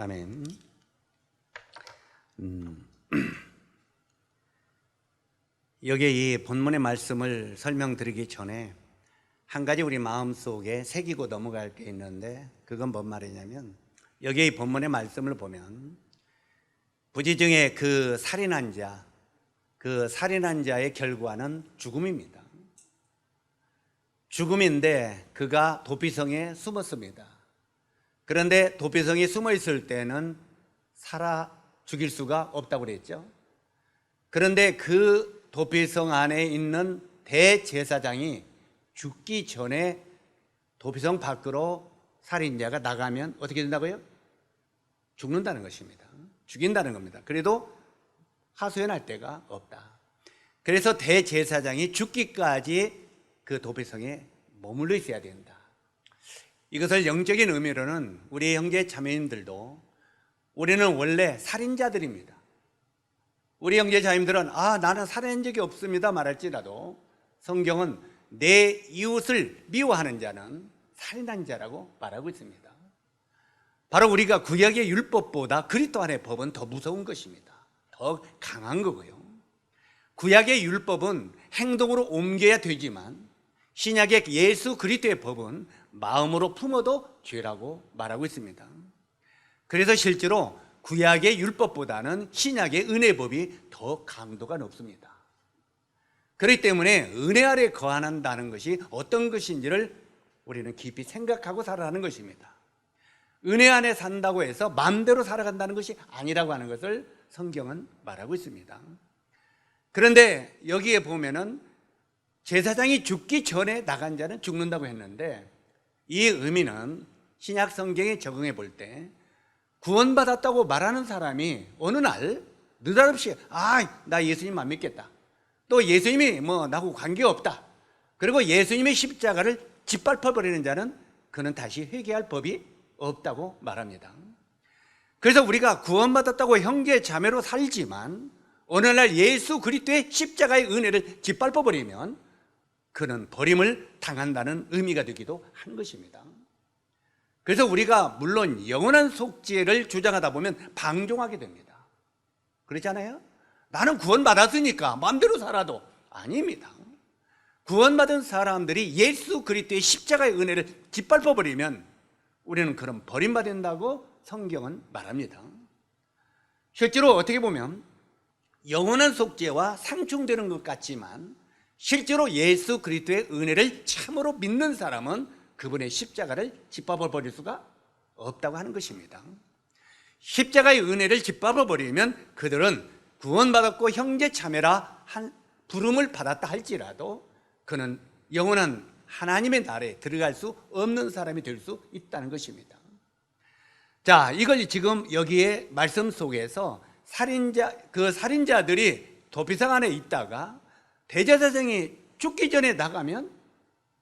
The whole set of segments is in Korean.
아멘. 여기에 이 본문의 말씀을 설명드리기 전에 한 가지 우리 마음속에 새기고 넘어갈 게 있는데, 그건 뭔 말이냐면, 여기에 이 본문의 말씀을 보면 부지중에 그 살인한 자의 결과는 죽음입니다. 죽음인데 그가 도피성에 숨었습니다. 그런데 도피성에 숨어 있을 때는 살아 죽일 수가 없다고 그랬죠. 그런데 그 도피성 안에 있는 대제사장이 죽기 전에 도피성 밖으로 살인자가 나가면 어떻게 된다고요? 죽는다는 것입니다. 죽인다는 겁니다. 그래도 하소연할 데가 없다. 그래서 대제사장이 죽기까지 그 도피성에 머물러 있어야 된다. 이것을 영적인 의미로는 우리 형제 자매님들도, 우리는 원래 살인자들입니다. 우리 형제 자매님들은 나는 살인한 적이 없습니다 말할지라도, 성경은 내 이웃을 미워하는 자는 살인한 자라고 말하고 있습니다. 바로 우리가 구약의 율법보다 그리스도 안의 법은 더 무서운 것입니다. 더 강한 거고요. 구약의 율법은 행동으로 옮겨야 되지만 신약의 예수 그리스도의 법은 마음으로 품어도 죄라고 말하고 있습니다. 그래서 실제로 구약의 율법보다는 신약의 은혜법이 더 강도가 높습니다. 그렇기 때문에 은혜 아래 거한다는 것이 어떤 것인지를 우리는 깊이 생각하고 살아가는 것입니다. 은혜 안에 산다고 해서 마음대로 살아간다는 것이 아니라고 하는 것을 성경은 말하고 있습니다. 그런데 여기에 보면은 제사장이 죽기 전에 나간 자는 죽는다고 했는데, 이 의미는 신약 성경에 적용해 볼 때 구원받았다고 말하는 사람이 어느 날 느닷없이 나 예수님 안 믿겠다, 또 예수님이 나하고 관계없다, 그리고 예수님의 십자가를 짓밟아버리는 자는 그는 다시 회개할 법이 없다고 말합니다. 그래서 우리가 구원받았다고 형제 자매로 살지만 어느 날 예수 그리스도의 십자가의 은혜를 짓밟아버리면 그는 버림을 당한다는 의미가 되기도 한 것입니다. 그래서 우리가 물론 영원한 속죄를 주장하다 보면 방종하게 됩니다. 그렇잖아요? 나는 구원받았으니까 마음대로 살아도. 아닙니다. 구원받은 사람들이 예수 그리스도의 십자가의 은혜를 짓밟아버리면 우리는 그런 버림받는다고 성경은 말합니다. 실제로 어떻게 보면 영원한 속죄와 상충되는 것 같지만, 실제로 예수 그리스도의 은혜를 참으로 믿는 사람은 그분의 십자가를 짓밟아 버릴 수가 없다고 하는 것입니다. 십자가의 은혜를 짓밟아 버리면 그들은 구원받았고 형제 자매라 한 부름을 받았다 할지라도 그는 영원한 하나님의 나라에 들어갈 수 없는 사람이 될 수 있다는 것입니다. 자, 이걸 지금 여기에 말씀 속에서 살인자들이 도피성 안에 있다가 대제사장이 죽기 전에 나가면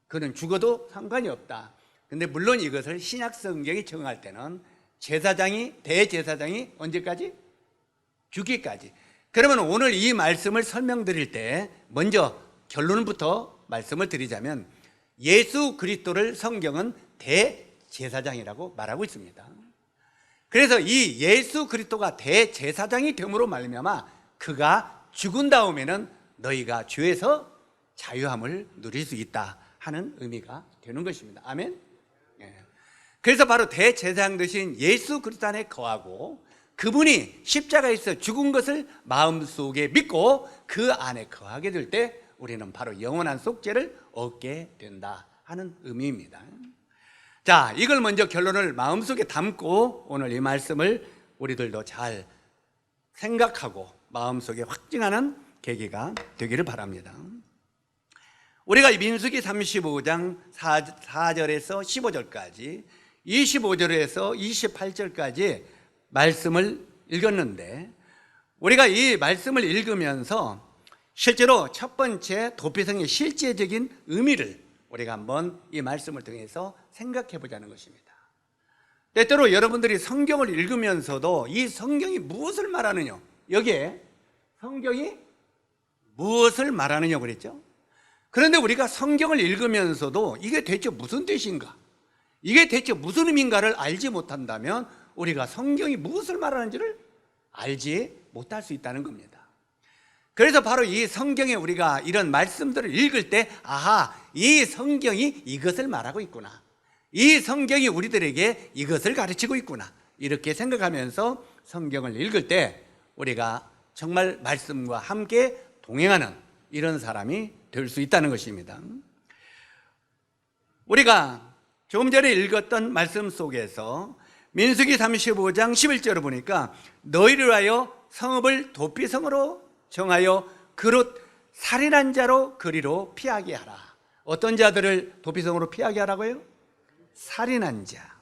그는 죽어도 상관이 없다. 근데 물론 이것을 신약 성경이 적용할 때는 대제사장이 언제까지? 죽기까지. 그러면 오늘 이 말씀을 설명드릴 때 먼저 결론부터 말씀을 드리자면, 예수 그리스도를 성경은 대제사장이라고 말하고 있습니다. 그래서 이 예수 그리스도가 대제사장이 됨으로 말미암아 그가 죽은 다음에는 너희가 죄에서 자유함을 누릴 수 있다 하는 의미가 되는 것입니다. 아멘. 그래서 바로 대제사장 되신 예수 그리스도 안에 거하고 그분이 십자가에서 죽은 것을 마음속에 믿고 그 안에 거하게 될 때 우리는 바로 영원한 속죄를 얻게 된다 하는 의미입니다. 자, 이걸 먼저 결론을 마음속에 담고 오늘 이 말씀을 우리들도 잘 생각하고 마음속에 확증하는 계기가 되기를 바랍니다. 우리가 민수기 35장 4절에서 15절까지, 25절에서 28절까지 말씀을 읽었는데, 우리가 이 말씀을 읽으면서 실제로 첫 번째 도피성의 실제적인 의미를 우리가 한번 이 말씀을 통해서 생각해 보자는 것입니다. 때때로 여러분들이 성경을 읽으면서도 이 성경이 무엇을 말하느냐, 여기에 성경이 무엇을 말하느냐고 그랬죠. 그런데 우리가 성경을 읽으면서도 이게 대체 무슨 뜻인가, 이게 대체 무슨 의미인가를 알지 못한다면 우리가 성경이 무엇을 말하는지를 알지 못할 수 있다는 겁니다. 그래서 바로 이 성경에 우리가 이런 말씀들을 읽을 때 아하, 이 성경이 이것을 말하고 있구나, 이 성경이 우리들에게 이것을 가르치고 있구나, 이렇게 생각하면서 성경을 읽을 때 우리가 정말 말씀과 함께 동행하는 이런 사람이 될 수 있다는 것입니다. 우리가 조금 전에 읽었던 말씀 속에서 민수기 35장 11절을 보니까 너희를 위하여 성읍을 도피성으로 정하여 그릇 살인한 자로 그리로 피하게 하라. 어떤 자들을 도피성으로 피하게 하라고요? 살인한 자.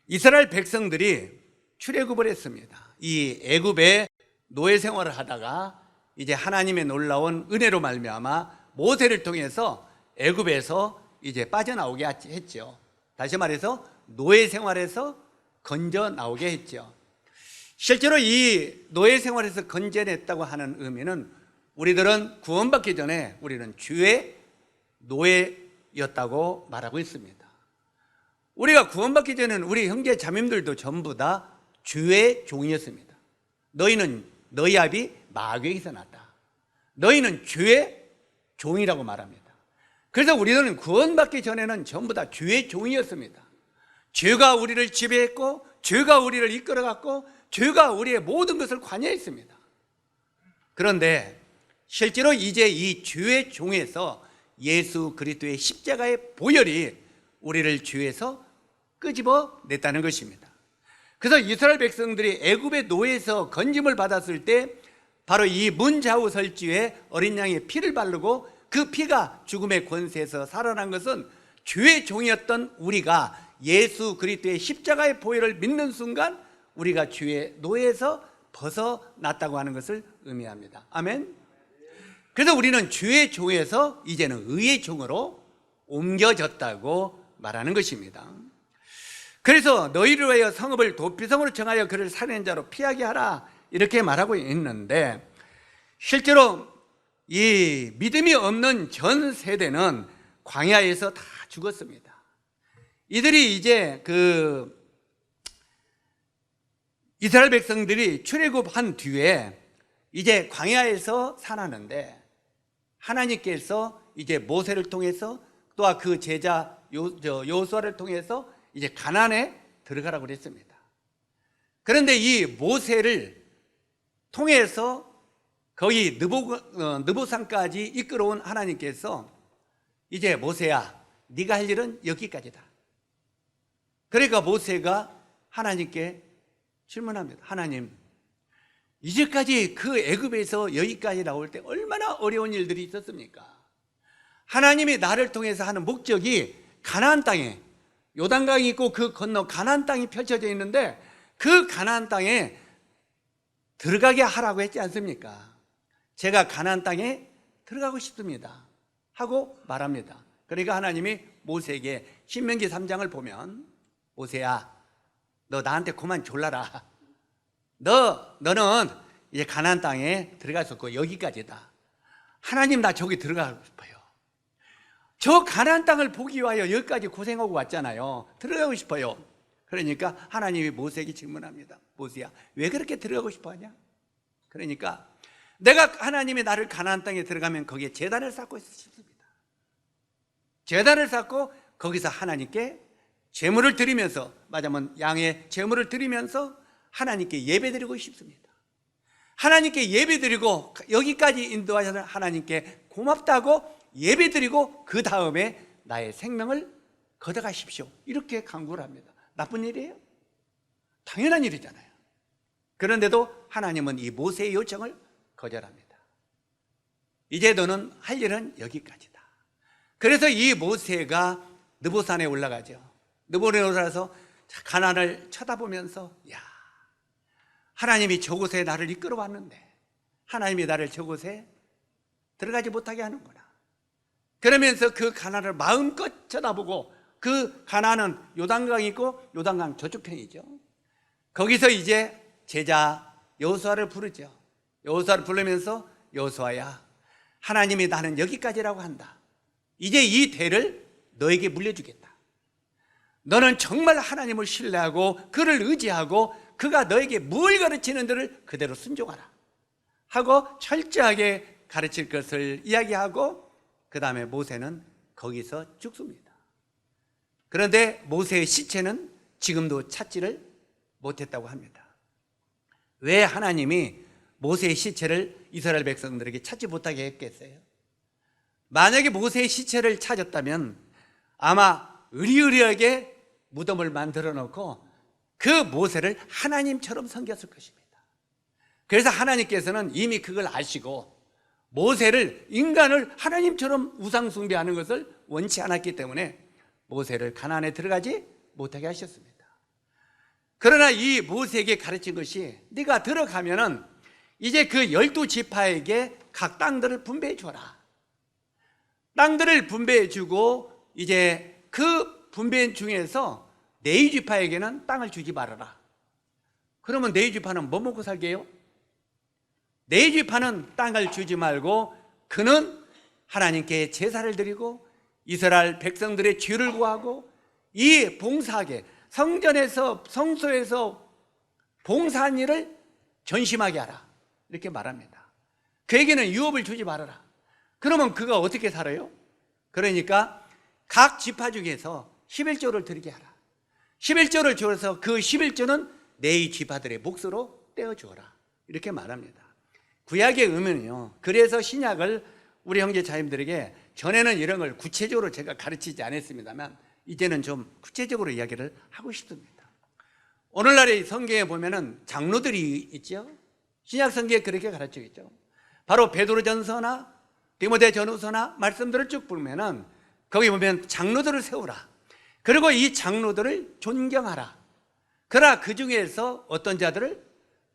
이스라엘 백성들이 출애굽을 했습니다. 이 애굽에 노예 생활을 하다가 이제 하나님의 놀라운 은혜로 말미암아 모세를 통해서 애굽에서 이제 빠져나오게 했죠. 다시 말해서 노예 생활에서 건져 나오게 했죠. 실제로 이 노예 생활에서 건져냈다고 하는 의미는 우리들은 구원받기 전에 우리는 주의 노예였다고 말하고 있습니다. 우리가 구원받기 전에는 우리 형제 자매들도 전부 다 주의 종이었습니다. 너희는 너희 아비 마귀에게서 났다. 너희는 주의 종이라고 말합니다. 그래서 우리들은 구원받기 전에는 전부 다 주의 종이었습니다. 죄가 우리를 지배했고, 죄가 우리를 이끌어갔고, 죄가 우리의 모든 것을 관여했습니다. 그런데 실제로 이제 이 주의 종에서 예수 그리스도의 십자가의 보혈이 우리를 죄에서 끄집어 냈다는 것입니다. 그래서 이스라엘 백성들이 애굽의 노예에서 건짐을 받았을 때 바로 이 문좌우 설주에 어린 양의 피를 바르고 그 피가 죽음의 권세에서 살아난 것은 주의 종이었던 우리가 예수 그리스도의 십자가의 보혈을 믿는 순간 우리가 주의 노예에서 벗어났다고 하는 것을 의미합니다. 아멘. 그래서 우리는 주의 종에서 이제는 의의 종으로 옮겨졌다고 말하는 것입니다. 그래서 너희를 위하여 성읍을 도피성으로 정하여 그를 살인한 자로 피하게 하라, 이렇게 말하고 있는데 실제로 이 믿음이 없는 전 세대는 광야에서 다 죽었습니다. 이들이 이제 이스라엘 백성들이 출애굽한 뒤에 이제 광야에서 살았는데 하나님께서 이제 모세를 통해서 또한 그 제자 여호수아를 통해서 이제 가나안에 들어가라고 그랬습니다. 그런데 이 모세를 통해서 거기 느보산까지 이끌어온 하나님께서 이제 모세야, 네가 할 일은 여기까지다. 그러니까 모세가 하나님께 질문합니다. 하나님, 이제까지 그 애굽에서 여기까지 나올 때 얼마나 어려운 일들이 있었습니까? 하나님이 나를 통해서 하는 목적이 가나안 땅에, 요단강이 있고 그 건너 가나안 땅이 펼쳐져 있는데 그 가나안 땅에 들어가게 하라고 했지 않습니까? 제가 가나안 땅에 들어가고 싶습니다 하고 말합니다. 그러니까 하나님이 모세에게 신명기 3장을 보면 모세야, 너 나한테 그만 졸라라. 너는 이제 가나안 땅에 들어갈 수 없고 여기까지다. 하나님, 나 저기 들어가고 싶어요. 저 가나안 땅을 보기 위하여 여기까지 고생하고 왔잖아요. 들어가고 싶어요. 그러니까 하나님이 모세에게 질문합니다. 모세야, 왜 그렇게 들어가고 싶어 하냐? 그러니까 내가, 하나님이 나를 가나안 땅에 들어가면 거기에 제단을 쌓고 싶습니다. 제단을 쌓고 거기서 하나님께 제물을 드리면서, 맞으면 양의 제물을 드리면서 하나님께 예배드리고 싶습니다. 하나님께 예배드리고 여기까지 인도하셔서 하나님께 고맙다고 예배드리고 그 다음에 나의 생명을 걷어가십시오, 이렇게 간구를 합니다. 나쁜 일이에요? 당연한 일이잖아요. 그런데도 하나님은 이 모세의 요청을 거절합니다. 이제 너는 할 일은 여기까지다. 그래서 이 모세가 느보산에 올라가죠. 느보산에 올라가서 가나안을 쳐다보면서, 야, 하나님이 저곳에 나를 이끌어 왔는데 하나님이 나를 저곳에 들어가지 못하게 하는구나. 그러면서 그 가나안을 마음껏 쳐다보고, 그 가나안은 요단강이 있고 요단강 저쪽 편이죠. 거기서 이제 제자 여호수아를 부르죠. 여호수아를 부르면서 여호수아야, 하나님이 나는 여기까지라고 한다. 이제 이 대를 너에게 물려주겠다. 너는 정말 하나님을 신뢰하고 그를 의지하고 그가 너에게 뭘 가르치는 들을 그대로 순종하라 하고 철저하게 가르칠 것을 이야기하고 그 다음에 모세는 거기서 죽습니다. 그런데 모세의 시체는 지금도 찾지를 못했다고 합니다. 왜 하나님이 모세의 시체를 이스라엘 백성들에게 찾지 못하게 했겠어요? 만약에 모세의 시체를 찾았다면 아마 의리의리하게 무덤을 만들어 놓고 그 모세를 하나님처럼 섬겼을 것입니다. 그래서 하나님께서는 이미 그걸 아시고 모세를, 인간을 하나님처럼 우상 숭배하는 것을 원치 않았기 때문에 모세를 가나안에 들어가지 못하게 하셨습니다. 그러나 이 모세에게 가르친 것이 네가 들어가면은 이제 그 12지파에게 각 땅들을 분배해 줘라. 땅들을 분배해 주고 이제 그 분배 중에서 네이지파에게는 땅을 주지 말아라. 그러면 네이지파는 뭐 먹고 살게요? 네이지파는 땅을 주지 말고 그는 하나님께 제사를 드리고 이스라엘 백성들의 죄를 구하고 이 봉사하게 성전에서 성소에서 봉사한 일을 전심하게 하라 이렇게 말합니다. 그에게는 유업을 주지 말아라. 그러면 그가 어떻게 살아요? 그러니까 각 지파 중에서 11조를 드리게 하라. 11조를 줘서 그 11조는 네 지파들의 몫으로 떼어주어라 이렇게 말합니다. 구약의 의미는요, 그래서 신약을 우리 형제 자님들에게 전에는 이런 걸 구체적으로 제가 가르치지 않았습니다만 이제는 좀 구체적으로 이야기를 하고 싶습니다. 오늘날의 성경에 보면은 장로들이 있죠. 신약 성경에 그렇게 가르쳐 있죠. 바로 베드로전서나 디모데전후서나 말씀들을 쭉 보면은 거기 보면 장로들을 세우라. 그리고 이 장로들을 존경하라. 그러나 그 중에서 어떤 자들을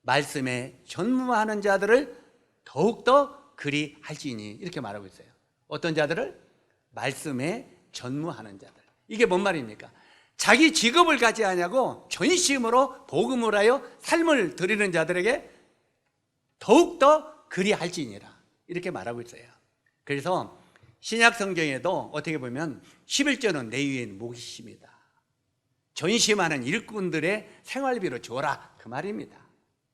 말씀에 전무하는 자들을 더욱더 그리 할지니 이렇게 말하고 있어요. 어떤 자들을? 말씀에 전무하는 자들. 이게 뭔 말입니까? 자기 직업을 가지 아니하고 전심으로 복음을 하여 삶을 드리는 자들에게 더욱더 그리 할지니라 이렇게 말하고 있어요. 그래서 신약 성경에도 어떻게 보면 11조는 내 위에 몫입니다. 전심하는 일꾼들의 생활비로 줘라 그 말입니다.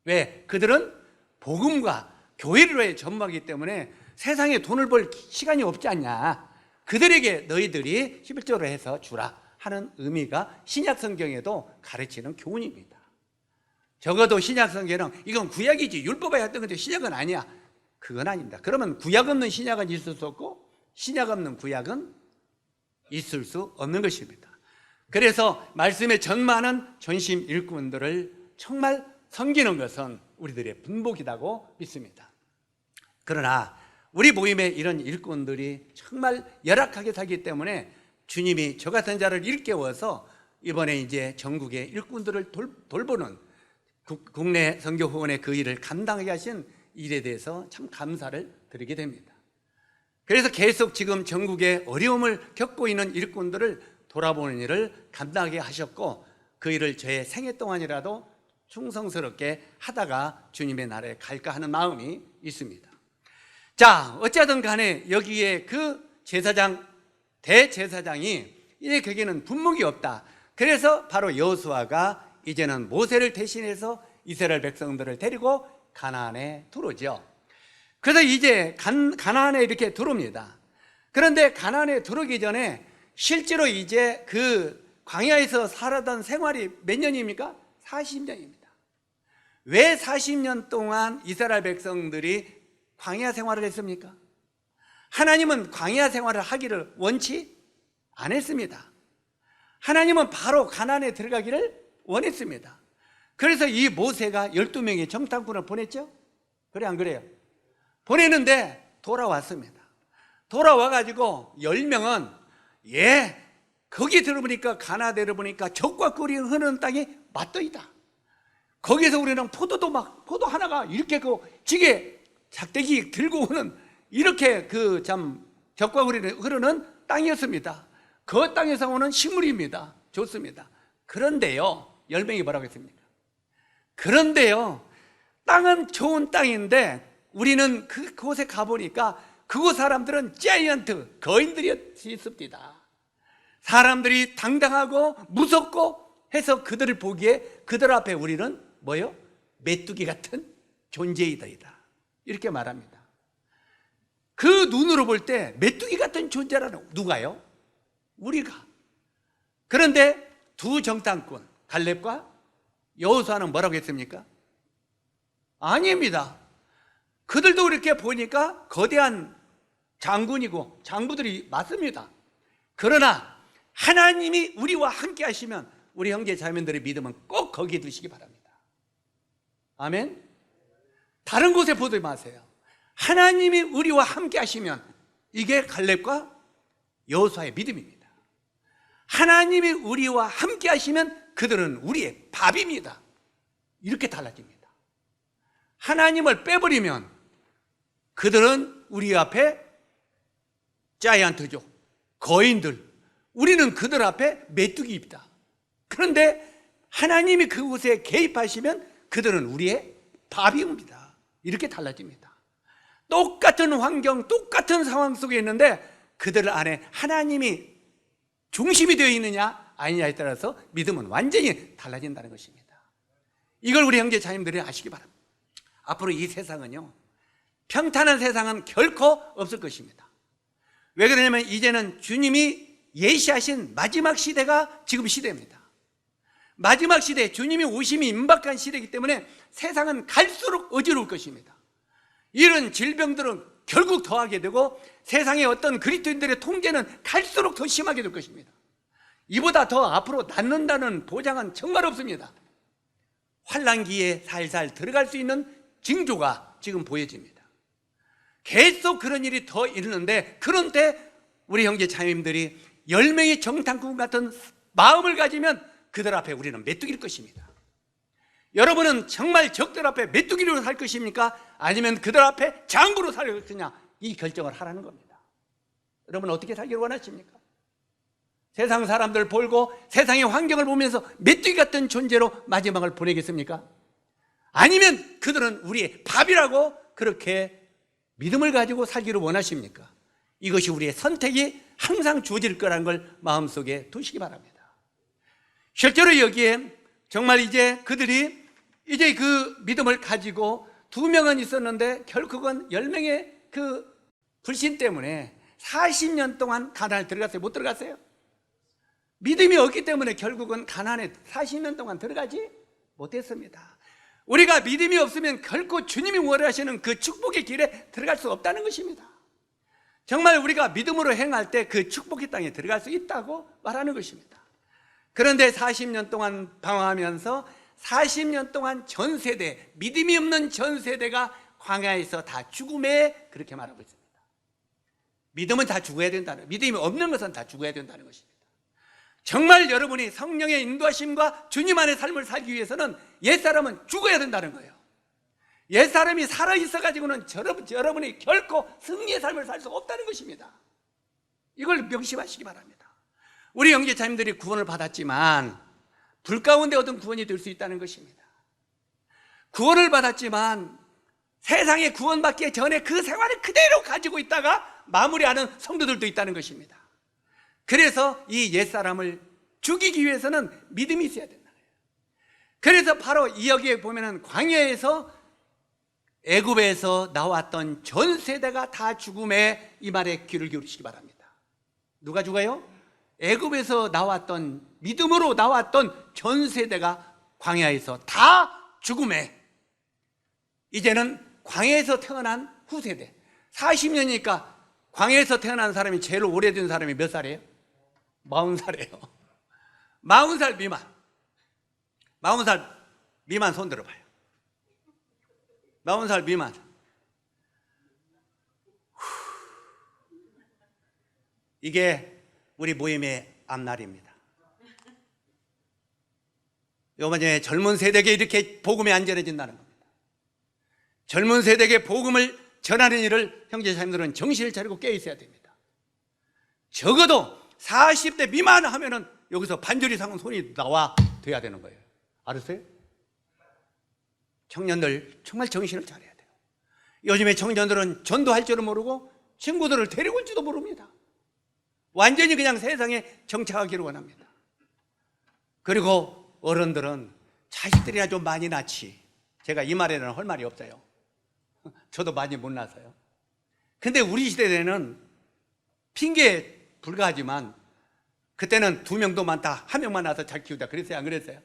왜? 그들은 복음과 교회를 전무하기 때문에 세상에 돈을 벌 시간이 없지 않냐. 그들에게 너희들이 11조로 해서 주라 하는 의미가 신약 성경에도 가르치는 교훈입니다. 적어도 신약 성경은 이건 구약이지 율법에 했던 건데 신약은 아니야. 그건 아닙니다. 그러면 구약 없는 신약은 있을 수 없고 신약 없는 구약은 있을 수 없는 것입니다. 그래서 말씀에 전무하는 전심 일꾼들을 정말 섬기는 것은 우리들의 분복이라고 믿습니다. 그러나 우리 모임에 이런 일꾼들이 정말 열악하게 살기 때문에 주님이 저 같은 자를 일깨워서 이번에 이제 전국의 일꾼들을 돌보는 국내 선교 후원의 그 일을 감당하게 하신 일에 대해서 참 감사를 드리게 됩니다. 그래서 계속 지금 전국에 어려움을 겪고 있는 일꾼들을 돌아보는 일을 감당하게 하셨고 그 일을 제 생애 동안이라도 충성스럽게 하다가 주님의 나라에 갈까 하는 마음이 있습니다. 자, 어찌하든 간에 여기에 그 제사장, 대제사장이 이제 거기는 분목이 없다. 그래서 바로 여호수아가 이제는 모세를 대신해서 이스라엘 백성들을 데리고 가나안에 들어오죠. 그래서 이제 가나안에 이렇게 들어옵니다. 그런데 가나안에 들어오기 전에 실제로 이제 그 광야에서 살았던 생활이 몇 년입니까? 40년입니다. 왜 40년 동안 이스라엘 백성들이 광야 생활을 했습니까? 하나님은 광야 생활을 하기를 원치 않았습니다. 하나님은 바로 가나안에 들어가기를 원했습니다. 그래서 이 모세가 12명의 정탐꾼을 보냈죠? 그래 안 그래요? 보내는데 돌아왔습니다. 돌아와가지고 10명은 거기 들어보니까 가나안에 들어보니까 적과 꿀이 흐르는 땅이 맞더이다. 거기서 우리는 포도 하나가 이렇게 그 지게 작대기 들고 오는 이렇게 그 참 적과 꿀이 흐르는 땅이었습니다. 그 땅에서 오는 식물입니다. 좋습니다. 그런데요, 10명이 뭐라고 했습니까? 그런데요, 땅은 좋은 땅인데 우리는 그곳에 가보니까 그곳 사람들은 자이언트, 거인들이 있습니다. 사람들이 당당하고 무섭고 해서 그들을 보기에 그들 앞에 우리는 뭐요? 메뚜기 같은 존재이다 이렇게 말합니다. 그 눈으로 볼 때 메뚜기 같은 존재라는 누가요? 우리가. 그런데 두 정탐꾼 갈렙과 여호수아는 뭐라고 했습니까? 아닙니다. 그들도 이렇게 보니까 거대한 장군이고 장부들이 맞습니다. 그러나 하나님이 우리와 함께 하시면 우리 형제 자매들의 믿음은 꼭 거기에 두시기 바랍니다. 아멘. 다른 곳에 보지 마세요. 하나님이 우리와 함께 하시면 이게 갈렙과 여호수아의 믿음입니다. 하나님이 우리와 함께 하시면 그들은 우리의 밥입니다. 이렇게 달라집니다. 하나님을 빼버리면 그들은 우리 앞에 자이언트족, 거인들, 우리는 그들 앞에 메뚜기입니다. 그런데 하나님이 그곳에 개입하시면 그들은 우리의 밥입니다. 이렇게 달라집니다. 똑같은 환경, 똑같은 상황 속에 있는데 그들 안에 하나님이 중심이 되어 있느냐 아니냐에 따라서 믿음은 완전히 달라진다는 것입니다. 이걸 우리 형제 자님들이 아시기 바랍니다. 앞으로 이 세상은요, 평탄한 세상은 결코 없을 것입니다. 왜 그러냐면 이제는 주님이 예시하신 마지막 시대가 지금 시대입니다. 마지막 시대, 주님이 오심이 임박한 시대이기 때문에 세상은 갈수록 어지러울 것입니다. 이런 질병들은 결국 더하게 되고 세상의 어떤 그리스도인들의 통제는 갈수록 더 심하게 될 것입니다. 이보다 더 앞으로 낫는다는 보장은 정말 없습니다. 환난기에 살살 들어갈 수 있는 징조가 지금 보여집니다. 계속 그런 일이 더 이르는데, 그런데 우리 형제 자매님들이 10명의 정탐꾼 같은 마음을 가지면 그들 앞에 우리는 메뚜기일 것입니다. 여러분은 정말 적들 앞에 메뚜기로 살 것입니까? 아니면 그들 앞에 장구로 살 것이냐, 이 결정을 하라는 겁니다. 여러분 어떻게 살기를 원하십니까? 세상 사람들 보고 세상의 환경을 보면서 메뚜기 같은 존재로 마지막을 보내겠습니까? 아니면 그들은 우리의 밥이라고 그렇게 믿음을 가지고 살기를 원하십니까? 이것이 우리의 선택이 항상 주어질 거라는 걸 마음속에 두시기 바랍니다. 실제로 여기에 정말 이제 그들이 이제 그 믿음을 가지고 2명은 있었는데 결국은 10명의 그 불신 때문에 40년 동안 가나안에 들어갔어요? 못 들어갔어요? 믿음이 없기 때문에 결국은 가나안에 40년 동안 들어가지 못했습니다. 우리가 믿음이 없으면 결코 주님이 원하시는 그 축복의 길에 들어갈 수 없다는 것입니다. 정말 우리가 믿음으로 행할 때 그 축복의 땅에 들어갈 수 있다고 말하는 것입니다. 그런데 40년 동안 방황하면서 40년 동안 전 세대, 믿음이 없는 전 세대가 광야에서 다 죽음에 그렇게 말하고 있습니다. 믿음은 다 죽어야 된다는, 믿음이 없는 것은 다 죽어야 된다는 것입니다. 정말 여러분이 성령의 인도하심과 주님 안의 삶을 살기 위해서는 옛사람은 죽어야 된다는 거예요. 옛사람이 살아있어가지고는 여러분이 결코 승리의 삶을 살 수 없다는 것입니다. 이걸 명심하시기 바랍니다. 우리 형제자매들이 구원을 받았지만 불 가운데 얻은 구원이 될 수 있다는 것입니다. 구원을 받았지만 세상에 구원받기 전에 그 생활을 그대로 가지고 있다가 마무리하는 성도들도 있다는 것입니다. 그래서 이 옛사람을 죽이기 위해서는 믿음이 있어야 된다. 그래서 바로 이 여기에 보면은 광야에서 애굽에서 나왔던 전 세대가 다 죽음에 이 말에 귀를 기울이시기 바랍니다. 누가 죽어요? 애굽에서 나왔던, 믿음으로 나왔던 전 세대가 광야에서 다 죽음에, 이제는 광야에서 태어난 후세대, 40년이니까 광야에서 태어난 사람이 제일 오래된 사람이 몇 살이에요? 40살이에요 40살 미만, 40살 미만 손 들어봐요. 40살 미만. 이게 우리 모임의 앞날입니다. 요번에 젊은 세대에게 이렇게 복음이 안 전해진다는 겁니다. 젊은 세대에게 복음을 전하는 일을 형제자매들은 정신을 차리고 깨어 있어야 됩니다. 적어도 40대 미만 하면은 여기서 반절 이상은 손이 나와 돼야 되는 거예요. 알았어요? 청년들 정말 정신을 차려야 돼요. 요즘에 청년들은 전도할 줄은 모르고 친구들을 데리고 올지도 모릅니다. 완전히 그냥 세상에 정착하기를 원합니다. 그리고 어른들은 자식들이나 좀 많이 낳지. 제가 이 말에는 할 말이 없어요. 저도 많이 못 낳아서요. 근데 우리 시대에는 핑계에 불과하지만 그때는 2명도 많다, 1명만 낳아서 잘 키우다 그랬어요, 안 그랬어요?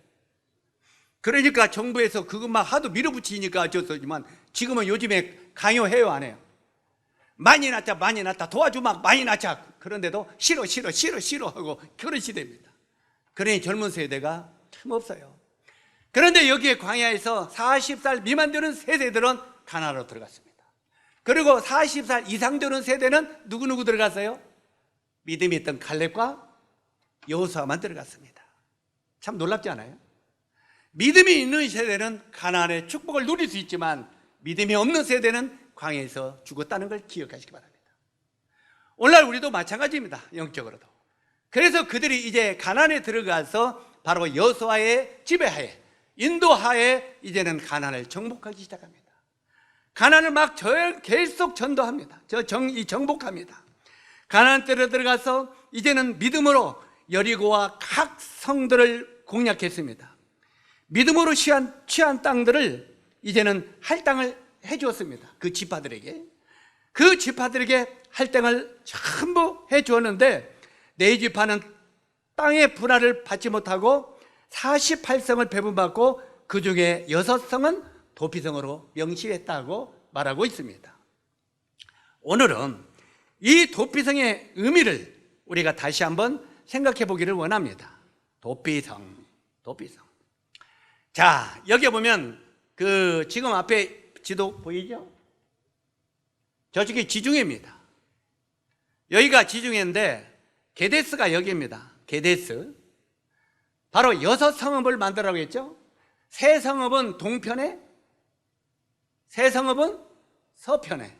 그러니까 정부에서 그것만 하도 밀어붙이니까 어쩔 수 없지만 지금은 요즘에 강요해요, 안 해요? 많이 낳자, 많이 낳자, 도와주마, 많이 낳자. 그런데도 싫어, 싫어, 싫어, 싫어 하고 그런 시대입니다. 그러니 젊은 세대가 참 없어요. 그런데 여기에 광야에서 40살 미만 되는 세대들은 가나안으로 들어갔습니다. 그리고 40살 이상 되는 세대는 누구 들어갔어요? 믿음이 있던 갈렙과 여호수아만 들어갔습니다. 참 놀랍지 않아요? 믿음이 있는 세대는 가나안의 축복을 누릴 수 있지만 믿음이 없는 세대는 광야에서 죽었다는 걸 기억하시기 바랍니다. 오늘날 우리도 마찬가지입니다, 영적으로도. 그래서 그들이 이제 가나안에 들어가서 바로 여호수아의 지배하에, 인도하에 이제는 가나안을 정복하기 시작합니다. 가나안을 막 계속 전도합니다. 정복합니다. 가나안 때로 들어가서 이제는 믿음으로 여리고와 각 성들을 공략했습니다. 믿음으로 취한 땅들을 이제는 할당을 해주었습니다. 그 지파들에게 할당을 전부 해주었는데 네 지파는 땅의 분할을 받지 못하고 48성을 배분받고 그 중에 6성은 도피성으로 명시했다고 말하고 있습니다. 오늘은 이 도피성의 의미를 우리가 다시 한번 생각해 보기를 원합니다. 도피성. 자, 여기 보면 지금 앞에 지도 보이죠? 저쪽이 지중해입니다. 여기가 지중해인데 게데스가 여기입니다. 게데스. 바로 6성읍을 만들라고 했죠? 3성읍은 동편에, 3성읍은 서편에.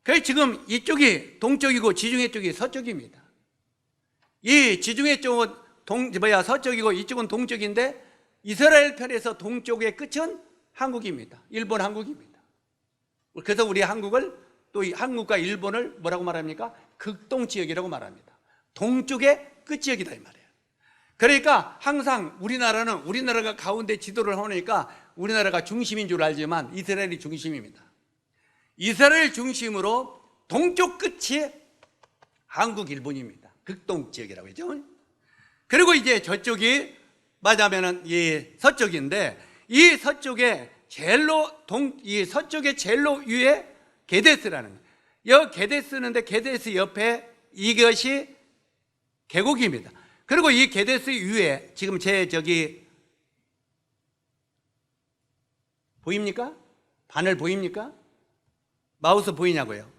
그래서 지금 이쪽이 동쪽이고 지중해 쪽이 서쪽입니다. 이 지중해 쪽은 서쪽이고 이쪽은 동쪽인데 이스라엘 편에서 동쪽의 끝은 한국입니다. 일본 한국입니다. 그래서 우리 한국을 또 한국과 일본을 뭐라고 말합니까? 극동지역이라고 말합니다. 동쪽의 끝지역이다 이 말이에요. 그러니까 항상 우리나라가 가운데 지도를 하니까 우리나라가 중심인 줄 알지만 이스라엘이 중심입니다. 이스라엘 중심으로 동쪽 끝이 한국, 일본입니다. 극동지역이라고 했죠. 그리고 이제 저쪽이 맞으면은 이 서쪽인데 이 서쪽의 제일로 위에 게데스라는 거예요. 이 게데스는데 게데스 옆에 이것이 계곡입니다. 그리고 이 게데스 위에 지금 보입니까? 바늘 보입니까? 마우스 보이냐고요?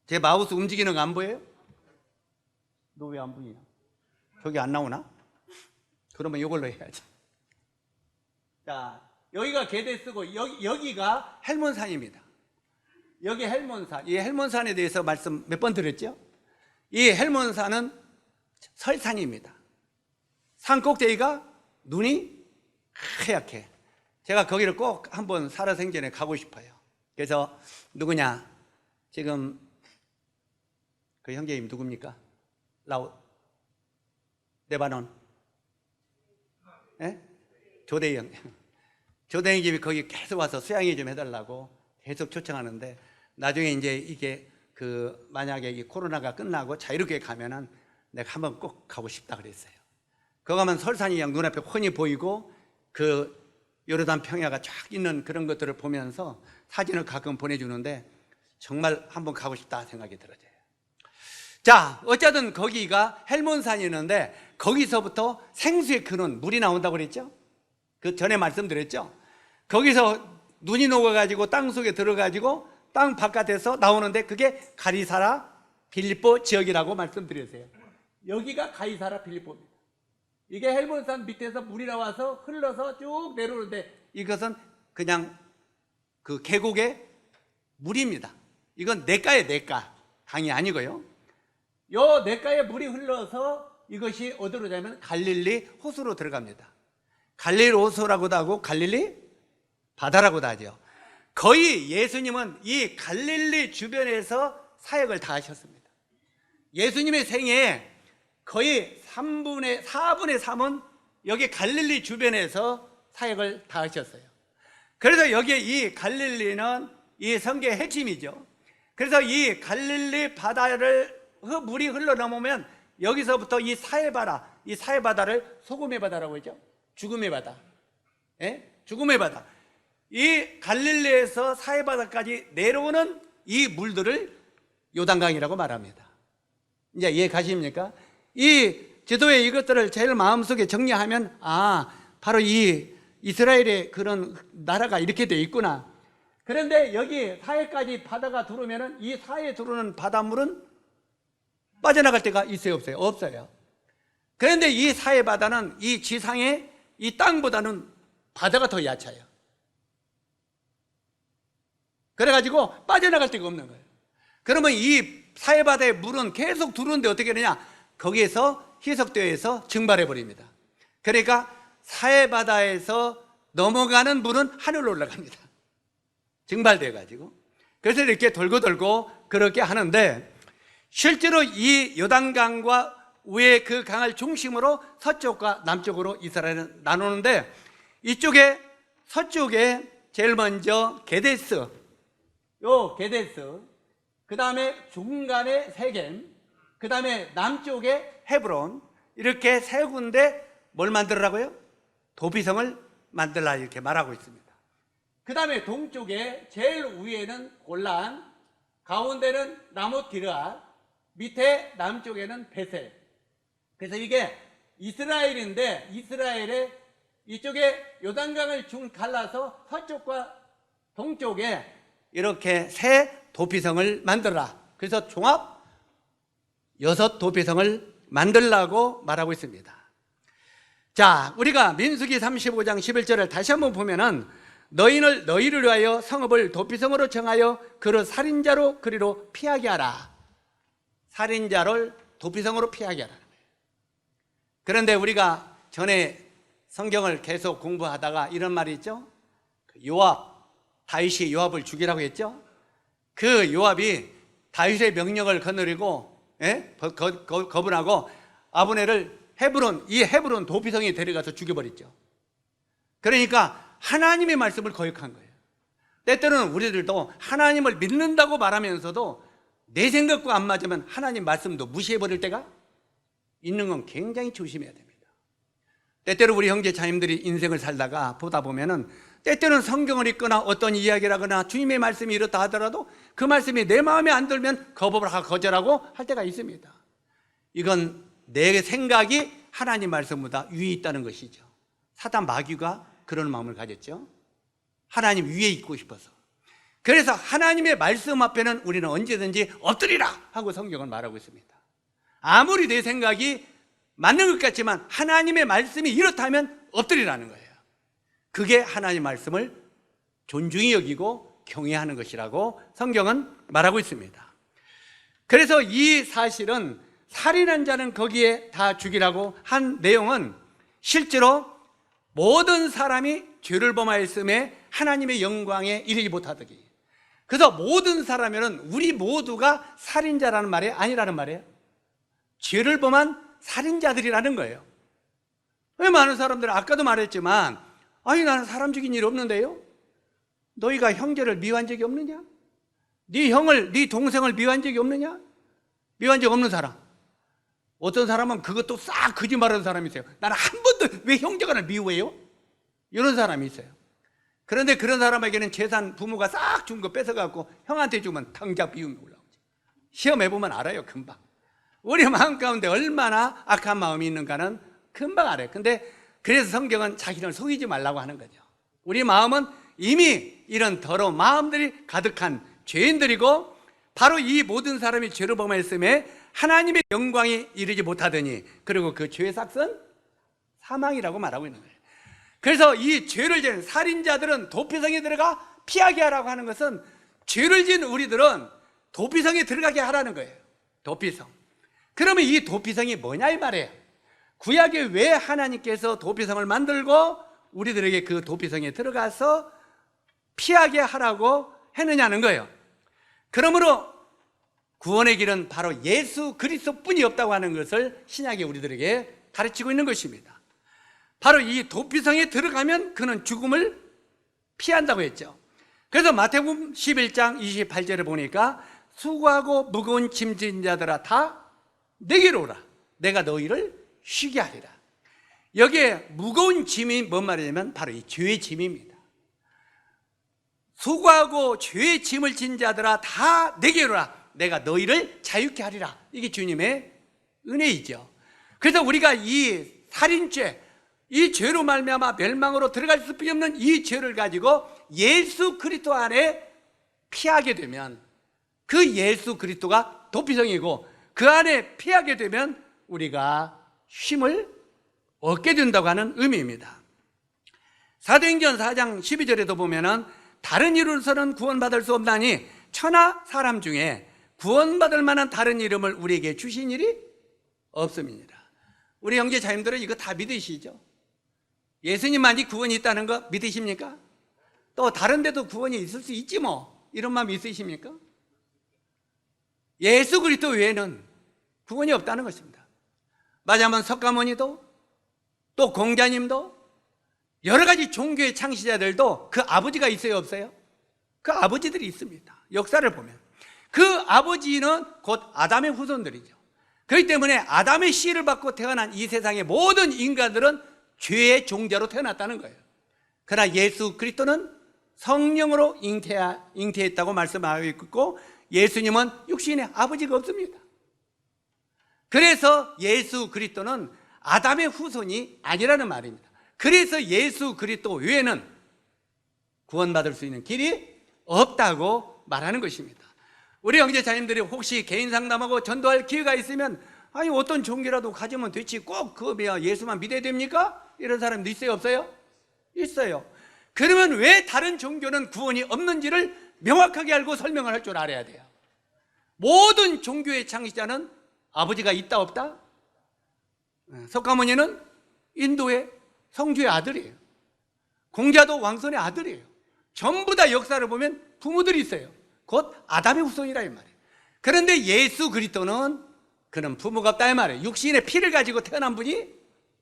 제 마우스 움직이는 거 안 보여요? 너 왜 안 보이냐? 저기 안 나오나? 그러면 이걸로 해야지. 자, 여기가 게데스고 여기가 헬몬산입니다. 여기 헬몬산. 이 헬몬산에 대해서 말씀 몇 번 드렸죠? 이 헬몬산은 설산입니다. 산 꼭대기가 눈이 하얗게. 제가 거기를 꼭 한번 살아생전에 가고 싶어요. 그래서 누구냐? 지금 그 형제님 누굽니까? 레바논. 예? 조대영. 조대영 집이 거기 계속 와서 수양회 좀 해달라고 계속 초청하는데 나중에 이제 이게 만약에 이 코로나가 끝나고 자유롭게 가면은 내가 한번 꼭 가고 싶다 그랬어요. 거기 가면 설산이 그냥 눈앞에 훤히 보이고 요르단 평야가 쫙 있는 그런 것들을 보면서 사진을 가끔 보내주는데 정말 한번 가고 싶다 생각이 들어져요. 자, 어쨌든 거기가 헬몬산이었는데 거기서부터 생수의 근원, 물이 나온다고 그랬죠? 그 전에 말씀드렸죠? 거기서 눈이 녹아가지고 땅 속에 들어가지고 땅 바깥에서 나오는데 그게 가리사라 빌립보 지역이라고 말씀드렸어요. 여기가 가리사라 빌립보입니다. 이게 헬몬산 밑에서 물이 나와서 흘러서 쭉 내려오는데 이것은 그냥 그 계곡의 물입니다. 이건 냇가예요, 냇가. 강이 아니고요. 요 냇가에 물이 흘러서 이것이 어디로 가면 갈릴리 호수로 들어갑니다. 갈릴리 호수라고도 하고 갈릴리 바다라고도 하죠. 거의 예수님은 이 갈릴리 주변에서 사역을 다 하셨습니다. 예수님의 생애 거의 4분의 3은 여기 갈릴리 주변에서 사역을 다 하셨어요. 그래서 여기에 이 갈릴리는 이 성경의 핵심이죠. 그래서 이 갈릴리 바다를 물이 흘러넘으면 여기서부터 이 사해바다를 소금의 바다라고 했죠. 죽음의 바다. 예? 죽음의 바다. 이 갈릴리에서 사해바다까지 내려오는 이 물들을 요단강이라고 말합니다. 이제 이해 가십니까? 이 지도에 이것들을 제일 마음속에 정리하면 바로 이 이스라엘의 그런 나라가 이렇게 돼 있구나. 그런데 여기 사해까지 바다가 들어오면은 이 사해에 들어오는 바닷물은 빠져나갈 데가 있어요, 없어요? 없어요. 그런데 이 사해 바다는 이 지상의 이 땅보다는 바다가 더 얕아요. 그래가지고 빠져나갈 데가 없는 거예요. 그러면 이 사해 바다의 물은 계속 들어오는데 어떻게 되냐? 거기에서 희석되어서 증발해 버립니다. 그러니까 사해 바다에서 넘어가는 물은 하늘로 올라갑니다. 증발돼 가지고. 그래서 이렇게 돌고 그렇게 하는데, 실제로 이 요단강과 위에 그 강을 중심으로 서쪽과 남쪽으로 이스라엘은 나누는데, 이쪽에 서쪽에 제일 먼저 게데스, 그 다음에 중간에 세겜, 그 다음에 남쪽에 헤브론, 이렇게 세 군데 뭘 만들라고요? 도피성을 만들라 이렇게 말하고 있습니다. 그 다음에 동쪽에 제일 위에는 골란, 가운데는 라못 기르앗, 밑에 남쪽에는 베셀. 그래서 이게 이스라엘인데, 이스라엘의 이쪽에 요단강을 갈라서 서쪽과 동쪽에 이렇게 세 도피성을 만들라. 그래서 종합 6 도피성을 만들라고 말하고 있습니다. 자, 우리가 민수기 35장 11절을 다시 한번 보면은, 너희를 위하여 성읍을 도피성으로 정하여 그를 살인자로 그리로 피하게 하라. 살인자를 도피성으로 피하게 하라는 거예요. 그런데 우리가 전에 성경을 계속 공부하다가 이런 말이 있죠. 다윗이 요압을 죽이라고 했죠. 그 요압이 다윗의 명령을 거느리고 거분하고 아브넬을 헤브론 도피성에 데려가서 죽여버렸죠. 그러니까 하나님의 말씀을 거역한 거예요. 때때로는 우리들도 하나님을 믿는다고 말하면서도 내 생각과 안 맞으면 하나님 말씀도 무시해버릴 때가 있는 건 굉장히 조심해야 됩니다. 때때로 우리 형제 자님들이 인생을 살다가 보다 보면은, 때때로는 성경을 읽거나 어떤 이야기를 하거나 주님의 말씀이 이렇다 하더라도 그 말씀이 내 마음에 안 들면 거절하고 할 때가 있습니다. 이건 내 생각이 하나님 말씀보다 위에 있다는 것이죠. 사단 마귀가 그런 마음을 가졌죠. 하나님 위에 있고 싶어서. 그래서 하나님의 말씀 앞에는 우리는 언제든지 엎드리라 하고 성경은 말하고 있습니다. 아무리 내 생각이 맞는 것 같지만 하나님의 말씀이 이렇다면 엎드리라는 거예요. 그게 하나님의 말씀을 존중히 여기고 경외하는 것이라고 성경은 말하고 있습니다. 그래서 이 사실은 살인한 자는 거기에 다 죽이라고 한 내용은 실제로 모든 사람이 죄를 범하였음에 하나님의 영광에 이르지 못하더기. 그래서 모든 사람이면 우리 모두가 살인자라는 말이 아니라는 말이에요. 죄를 범한 살인자들이라는 거예요. 왜 많은 사람들은 아까도 말했지만, 나는 사람 죽인 일이 없는데요? 너희가 형제를 미워한 적이 없느냐? 네 동생을 미워한 적이 없느냐? 미워한 적 없는 사람. 어떤 사람은 그것도 싹 거짓말하는 사람이 있어요. 나는 한 번도 왜 형제가 날 미워해요? 이런 사람이 있어요. 그런데 그런 사람에게는 재산 부모가 싹 준 거 뺏어갖고 형한테 주면 당장 비움이 올라오지. 시험해보면 알아요, 금방. 우리 마음 가운데 얼마나 악한 마음이 있는가는 금방 알아요. 근데 그래서 성경은 자기를 속이지 말라고 하는 거죠. 우리 마음은 이미 이런 더러운 마음들이 가득한 죄인들이고, 바로 이 모든 사람이 죄를 범했음에 하나님의 영광이 이르지 못하더니, 그리고 그 죄의 삭은 사망이라고 말하고 있는 거예요. 그래서 이 죄를 지은 살인자들은 도피성에 들어가 피하게 하라고 하는 것은, 죄를 지은 우리들은 도피성에 들어가게 하라는 거예요. 도피성. 그러면 이 도피성이 뭐냐 이 말이에요. 구약에 왜 하나님께서 도피성을 만들고 우리들에게 그 도피성에 들어가서 피하게 하라고 했느냐는 거예요. 그러므로 구원의 길은 바로 예수 그리스도뿐이 없다고 하는 것을 신약이 우리들에게 가르치고 있는 것입니다. 바로 이 도피성에 들어가면 그는 죽음을 피한다고 했죠. 그래서 마태복음 11장 28절에 보니까 수고하고 무거운 짐진 자들아 다 내게로 오라. 내가 너희를 쉬게 하리라. 여기에 무거운 짐이 뭔 말이냐면 바로 이 죄의 짐입니다. 수고하고 죄의 짐을 진 자들아 다 내게로 오라. 내가 너희를 자유케 하리라. 이게 주님의 은혜이죠. 그래서 우리가 이 살인죄, 이 죄로 말미암아 멸망으로 들어갈 수밖에 없는 이 죄를 가지고 예수 그리스도 안에 피하게 되면 그 예수 그리스도가 도피성이고 그 안에 피하게 되면 우리가 쉼을 얻게 된다고 하는 의미입니다. 사도행전 4장 12절에도 보면은 다른 이름으로서는 구원받을 수 없나니 천하 사람 중에 구원받을 만한 다른 이름을 우리에게 주신 일이 없음이니라. 우리 형제 자님들은 이거 다 믿으시죠? 예수님만이 구원이 있다는 거 믿으십니까? 또 다른 데도 구원이 있을 수 있지 뭐, 이런 마음 있으십니까? 예수 그리스도 외에는 구원이 없다는 것입니다. 마자면 석가모니도 또 공자님도 여러 가지 종교의 창시자들도 그 아버지가 있어요, 없어요? 그 아버지들이 있습니다. 역사를 보면 그 아버지는 곧 아담의 후손들이죠. 그렇기 때문에 아담의 씨를 받고 태어난 이 세상의 모든 인간들은 죄의 종자로 태어났다는 거예요. 그러나 예수 그리스도는 성령으로 잉태했다고 말씀하고 있고 예수님은 육신의 아버지가 없습니다. 그래서 예수 그리스도는 아담의 후손이 아니라는 말입니다. 그래서 예수 그리스도 외에는 구원받을 수 있는 길이 없다고 말하는 것입니다. 우리 형제 자님들이 혹시 개인 상담하고 전도할 기회가 있으면 아니 어떤 종교라도 가지면 되지 꼭 그 예수만 믿어야 됩니까? 이런 사람도 있어요, 없어요? 있어요. 그러면 왜 다른 종교는 구원이 없는지를 명확하게 알고 설명을 할 줄 알아야 돼요. 모든 종교의 창시자는 아버지가 있다 없다? 석가모니는 인도의 성주의 아들이에요. 공자도 왕손의 아들이에요. 전부 다 역사를 보면 부모들이 있어요. 곧 아담의 후손이라 이 말이에요. 그런데 예수 그리스도는 그는 부모가 없다 이 말이에요. 육신의 피를 가지고 태어난 분이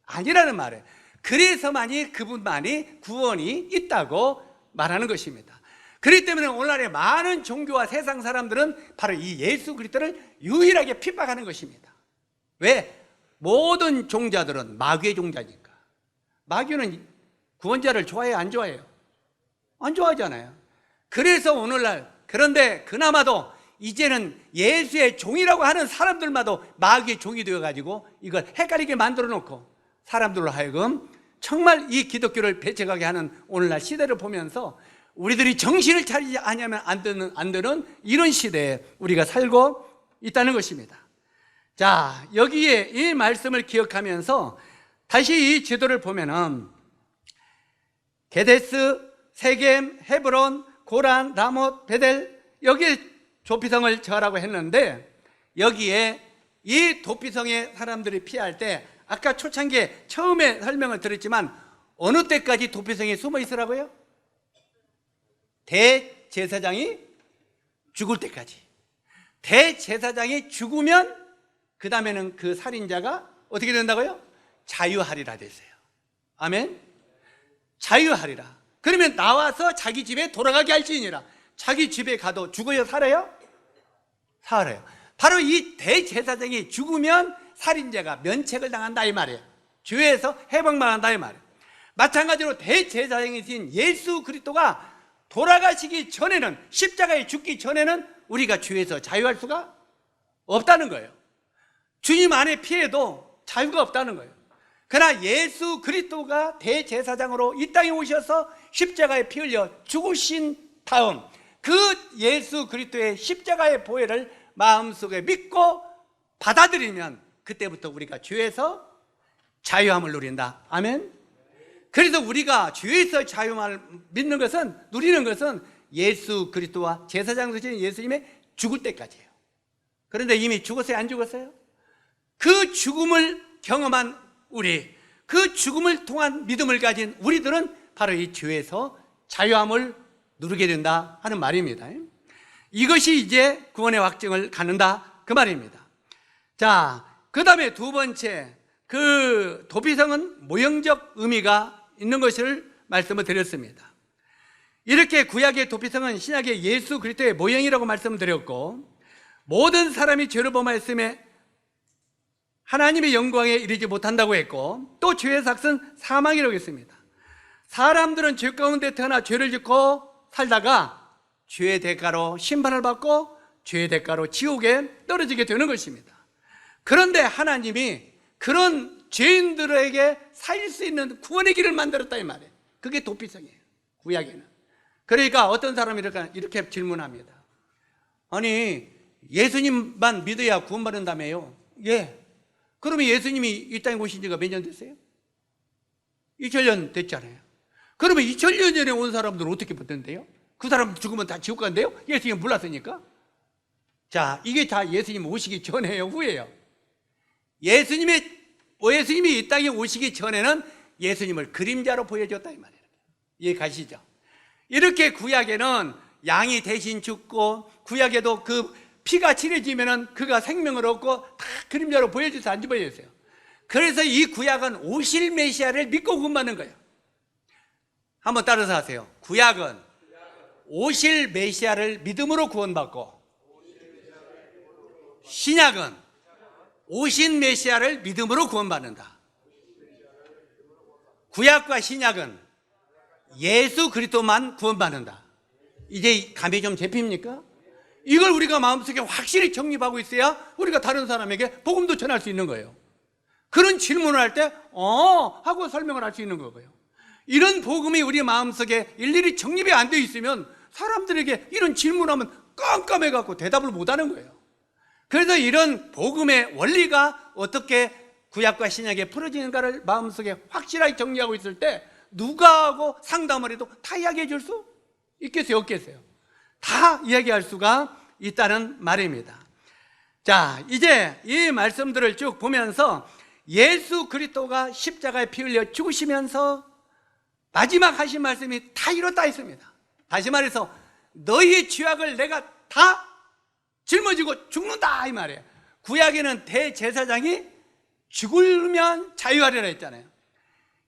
아니라는 말이에요. 그래서만이 그분만이 구원이 있다고 말하는 것입니다. 그렇기 때문에 오늘날의 많은 종교와 세상 사람들은 바로 이 예수 그리스도를 유일하게 핍박하는 것입니다. 왜? 모든 종자들은 마귀의 종자니까. 마귀는 구원자를 좋아해요, 안 좋아해요? 안 좋아하잖아요. 그래서 오늘날 그런데 그나마도 이제는 예수의 종이라고 하는 사람들마도 마귀의 종이 되어가지고 이걸 헷갈리게 만들어 놓고 사람들로 하여금 정말 이 기독교를 배척하게 하는 오늘날 시대를 보면서 우리들이 정신을 차리지 않으면 안 되는 이런 시대에 우리가 살고 있다는 것입니다. 자, 여기에 이 말씀을 기억하면서 다시 이 지도를 보면은 게데스, 세겜, 헤브론, 고란, 라못, 베델 여기에 도피성을 저하라고 했는데 여기에 이 도피성의 사람들이 피할 때 아까 초창기에 처음에 설명을 드렸지만 어느 때까지 도피성에 숨어 있으라고요? 대제사장이 죽을 때까지. 대제사장이 죽으면 그 다음에는 그 살인자가 어떻게 된다고요? 자유하리라 됐어요. 아멘? 자유하리라. 그러면 나와서 자기 집에 돌아가게 할지니라. 자기 집에 가도 죽어요, 살아요? 살아요. 바로 이 대제사장이 죽으면 살인자가 면책을 당한다 이 말이에요. 죄에서 해방만 한다 이 말이에요. 마찬가지로 대제사장이신 예수 그리스도가 돌아가시기 전에는, 십자가에 죽기 전에는 우리가 죄에서 자유할 수가 없다는 거예요. 주님 안에 피해도 자유가 없다는 거예요. 그러나 예수 그리스도가 대제사장으로 이 땅에 오셔서 십자가에 피 흘려 죽으신 다음 그 예수 그리스도의 십자가의 보혈을 마음속에 믿고 받아들이면 그때부터 우리가 죄에서 자유함을 누린다. 아멘. 그래서 우리가 죄에서 자유함을 믿는 것은, 누리는 것은 예수 그리스도와 제사장 되신 예수님의 죽을 때까지예요. 그런데 이미 죽었어요, 안 죽었어요? 그 죽음을 경험한 우리, 그 죽음을 통한 믿음을 가진 우리들은 바로 이 죄에서 자유함을 누리게 된다 하는 말입니다. 이것이 이제 구원의 확증을 갖는다 그 말입니다. 자, 그 다음에 두 번째, 그 도피성은 모형적 의미가 있는 것을 말씀을 드렸습니다. 이렇게 구약의 도피성은 신약의 예수 그리스도의 모형이라고 말씀을 드렸고, 모든 사람이 죄를 범하였음에 하나님의 영광에 이르지 못한다고 했고, 또 죄의 삭은 사망이라고 했습니다. 사람들은 죄 가운데 태어나 죄를 짓고 살다가 죄의 대가로 심판을 받고 죄의 대가로 지옥에 떨어지게 되는 것입니다. 그런데 하나님이 그런 죄인들에게 살 수 있는 구원의 길을 만들었다 이 말이에요. 그게 도피성이에요, 구약에는. 그러니까 어떤 사람이 이렇게 질문합니다. 아니, 예수님만 믿어야 구원받는다며요? 예. 그러면 예수님이 이 땅에 오신 지가 몇 년 됐어요? 2000년 됐잖아요. 그러면 2000년 전에 온 사람들은 어떻게 받는데요? 그 사람 죽으면 다 지옥 간대요? 예수님 몰랐으니까? 자, 이게 다 예수님 오시기 전에요, 후에요? 예수님이 이 땅에 오시기 전에는 예수님을 그림자로 보여줬다 이 말이에요. 이해 가시죠? 이렇게 구약에는 양이 대신 죽고, 구약에도 그 피가 칠해지면은 그가 생명을 얻고 다 그림자로 보여줘서 안 보여줬어요. 그래서 이 구약은 오실 메시아를 믿고 구원받는 거예요. 한번 따라서 하세요. 구약은 오실 메시아를 믿음으로 구원받고, 신약은 오신 메시아를 믿음으로 구원받는다. 구약과 신약은 예수 그리스도만 구원받는다. 이제 감이 좀 잡힙니까? 이걸 우리가 마음속에 확실히 정립하고 있어야 우리가 다른 사람에게 복음도 전할 수 있는 거예요. 그런 질문을 할 때 하고 설명을 할 수 있는 거고요. 이런 복음이 우리 마음속에 일일이 정립이 안 되어 있으면 사람들에게 이런 질문하면 깜깜해갖고 대답을 못하는 거예요. 그래서 이런 복음의 원리가 어떻게 구약과 신약에 풀어지는가를 마음속에 확실하게 정리하고 있을 때 누가 하고 상담을 해도 다 이야기해 줄 수 있겠어요, 없겠어요? 다 이야기할 수가 있다는 말입니다. 자, 이제 이 말씀들을 쭉 보면서 예수 그리스도가 십자가에 피 흘려 죽으시면서 마지막 하신 말씀이 다 이뤘다 했습니다. 다시 말해서 너희의 죄악을 내가 다 짊어지고 죽는다 이 말이에요. 구약에는 대제사장이 죽으면 자유하리라 했잖아요.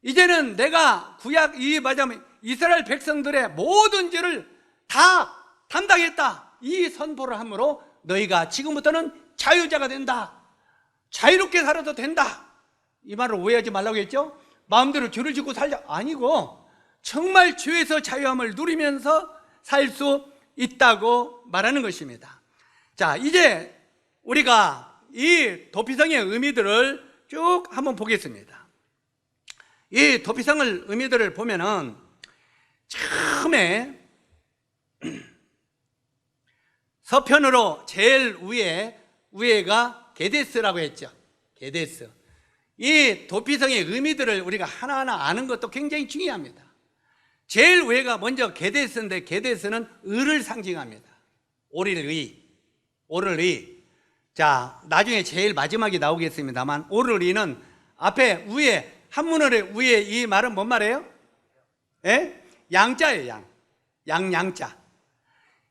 이제는 내가 구약 이 말하자면 이스라엘 백성들의 모든 죄를 다 담당했다, 이 선포를 함으로 너희가 지금부터는 자유자가 된다, 자유롭게 살아도 된다, 이 말을 오해하지 말라고 했죠. 마음대로 죄를 짓고 살자 아니고 정말 죄에서 자유함을 누리면서 살 수 있다고 말하는 것입니다. 자, 이제 우리가 이 도피성의 의미들을 쭉 한번 보겠습니다. 이 도피성의 의미들을 보면은 처음에 서편으로 제일 위에가 게데스라고 했죠. 게데스. 이 도피성의 의미들을 우리가 하나하나 아는 것도 굉장히 중요합니다. 제일 위에가 먼저 게데스인데, 게데스는 의를 상징합니다. 오를 의. 자, 나중에 제일 마지막에 나오겠습니다만, 오를 의는 앞에 위에 한문어의 위에 이 말은 뭔 말이에요? 예? 양자예요. 양자.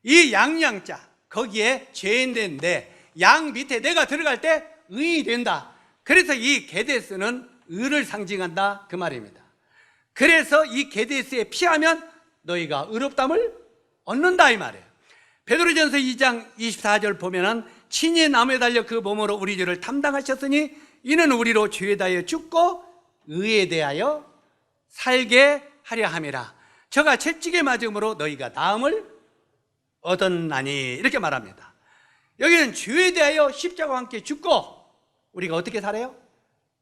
이 양자 거기에 죄인인데 양 밑에 내가 들어갈 때 의인이 된다. 그래서 이 게데스는 의를 상징한다 그 말입니다. 그래서 이 게데스에 피하면 너희가 의롭담을 얻는다 이 말이에요. 베드로전서 2장 24절 보면은 친히 나무에 달려 그 몸으로 우리 죄를 담당하셨으니 이는 우리로 죄에 대하여 죽고 의에 대하여 살게 하려 함이라. 저가 채찍에 맞음으로 너희가 나음을 얻었나니, 이렇게 말합니다. 여기는 죄에 대하여 십자가와 함께 죽고 우리가 어떻게 살아요?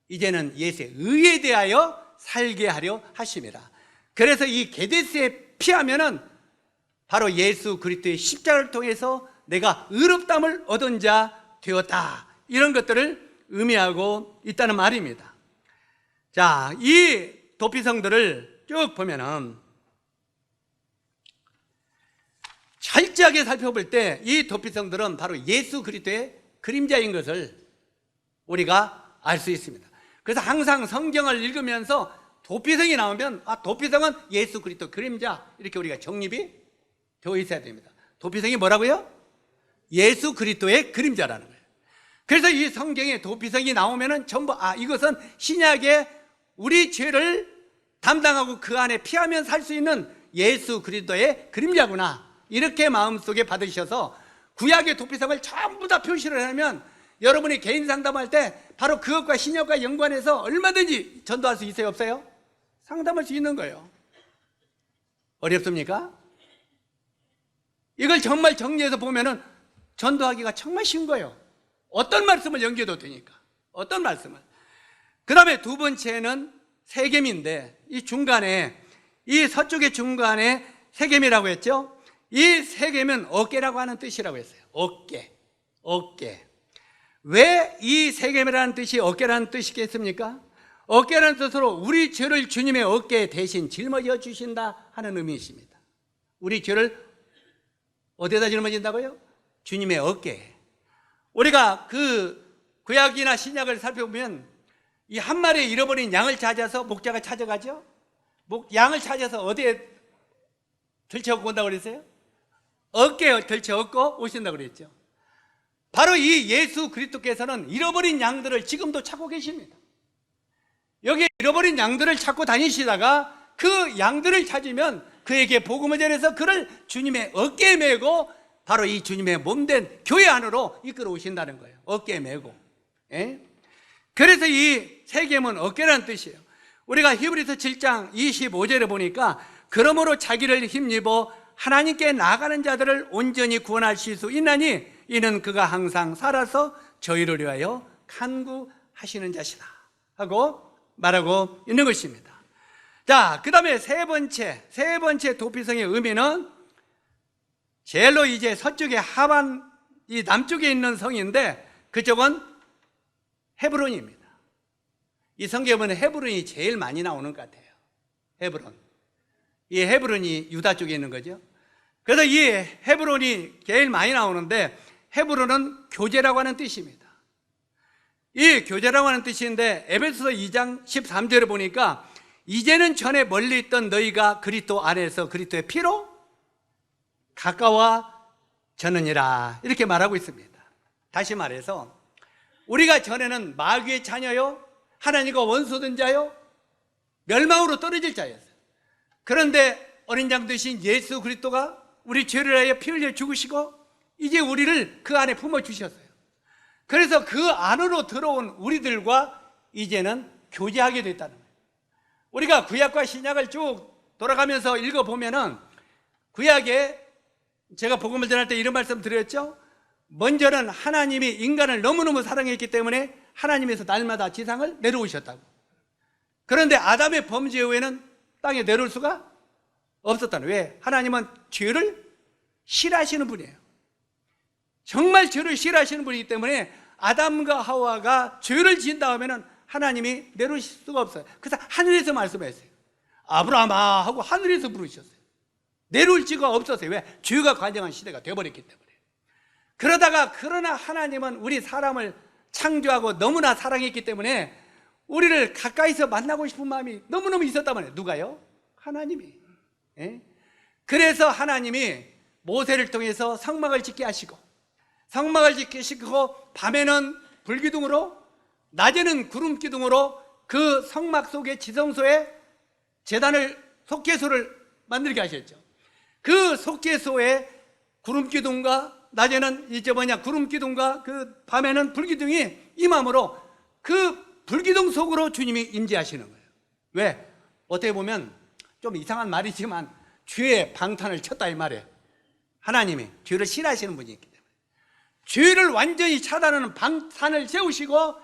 이제는 예수의 의에 대하여 살게 하려 하심이라. 그래서 이 게데스에 피하면은 바로 예수 그리스도의 십자가를 통해서 내가 의롭담을 얻은 자 되었다, 이런 것들을 의미하고 있다는 말입니다. 자, 이 도피성들을 쭉 보면은 철저하게 살펴볼 때 이 도피성들은 바로 예수 그리스도의 그림자인 것을 우리가 알 수 있습니다. 그래서 항상 성경을 읽으면서 도피성이 나오면 도피성은 예수 그리스도 그림자, 이렇게 우리가 정립이 되어 있어야 됩니다. 도피성이 뭐라고요? 예수 그리스도의 그림자라는 거예요. 그래서 이 성경에 도피성이 나오면은 전부 이것은 신약의 우리 죄를 담당하고 그 안에 피하면 살 수 있는 예수 그리스도의 그림자구나, 이렇게 마음속에 받으셔서 구약의 도피성을 전부 다 표시를 하면 여러분이 개인 상담할 때 바로 그것과 신약과 연관해서 얼마든지 전도할 수 있어요, 없어요? 상담할 수 있는 거예요. 어렵습니까? 이걸 정말 정리해서 보면은 전도하기가 정말 쉬운 거예요. 어떤 말씀을 연결해도 되니까. 어떤 말씀을. 그 다음에 두 번째는 세겜인데, 이 중간에, 이 서쪽의 중간에 세겜이라고 했죠. 이 세겜은 어깨라고 하는 뜻이라고 했어요. 어깨. 왜 이 세겜이라는 뜻이 어깨라는 뜻이겠습니까? 어깨라는 뜻으로 우리 죄를 주님의 어깨에 대신 짊어져 주신다 하는 의미이십니다. 우리 죄를 어디에다 짊어진다고요? 주님의 어깨에. 우리가 그 구약이나 신약을 살펴보면 이 한 마리 잃어버린 양을 찾아서 목자가 찾아가죠. 양을 찾아서 어디에 들쳐갖고 온다고 그랬어요? 어깨에 들쳐갖고 오신다고 그랬죠. 바로 이 예수 그리스도께서는 잃어버린 양들을 지금도 찾고 계십니다. 여기 잃어버린 양들을 찾고 다니시다가 그 양들을 찾으면 그에게 복음을 전해서 그를 주님의 어깨에 메고 바로 이 주님의 몸된 교회 안으로 이끌어 오신다는 거예요. 어깨에 메고. 예? 그래서 이 세겜은 어깨라는 뜻이에요. 우리가 히브리서 7장 25절에 보니까 그러므로 자기를 힘입어 하나님께 나아가는 자들을 온전히 구원하실 수 있나니 이는 그가 항상 살아서 저희를 위하여 간구하시는 자시다 하고 말하고 있는 것입니다. 자, 그 다음에 세 번째 도피성의 의미는 제일로 이제 서쪽의 하반, 이 남쪽에 있는 성인데 그쪽은 헤브론입니다. 이 성경에 보면 헤브론이 제일 많이 나오는 것 같아요. 헤브론. 이 헤브론이 유다 쪽에 있는 거죠. 그래서 이 헤브론이 제일 많이 나오는데 헤브론은 교제라고 하는 뜻입니다. 이 교제라고 하는 뜻인데 에베소서 2장 13절에 보니까 이제는 전에 멀리 있던 너희가 그리스도 안에서 그리스도의 피로 가까워졌느니라 이렇게 말하고 있습니다. 다시 말해서 우리가 전에는 마귀의 자녀요, 하나님과 원수된 자요, 멸망으로 떨어질 자였어요. 그런데 어린 양 되신 예수 그리스도가 우리 죄를 위하여 피 흘려 죽으시고 이제 우리를 그 안에 품어주셨어요. 그래서 그 안으로 들어온 우리들과 이제는 교제하게 됐다는 거예요. 우리가 구약과 신약을 쭉 돌아가면서 읽어보면은 구약에 제가 복음을 전할 때 이런 말씀 드렸죠. 먼저는 하나님이 인간을 너무너무 사랑했기 때문에 하나님에서 날마다 지상을 내려오셨다고. 그런데 아담의 범죄 후에는 땅에 내려올 수가 없었다는 거예요. 왜? 하나님은 죄를 싫어하시는 분이에요. 정말 죄를 싫어하시는 분이기 때문에 아담과 하와가 죄를 지은 다음에는 하나님이 내려오실 수가 없어요. 그래서 하늘에서 말씀했어요. 아브라함아 하고 하늘에서 부르셨어요. 내려올 지가 없었어요. 왜? 죄가 관영한 시대가 되어버렸기 때문에. 그러나 하나님은 우리 사람을 창조하고 너무나 사랑했기 때문에 우리를 가까이서 만나고 싶은 마음이 너무너무 있었단 말이에요. 누가요? 하나님이. 예? 그래서 하나님이 모세를 통해서 성막을 짓게 하시고 밤에는 불기둥으로 낮에는 구름기둥으로 그 성막 속의 지성소에 제단을 속죄소를 만들게 하셨죠. 그 속죄소에 구름기둥과 낮에는 구름기둥과 그 밤에는 불기둥이 임함으로 그 불기둥 속으로 주님이 임재하시는 거예요. 왜? 어떻게 보면 좀 이상한 말이지만 죄의 방탄을 쳤다 이 말이에요. 하나님이 죄를 싫어하시는 분이 있기 때문에 죄를 완전히 차단하는 방탄을 세우시고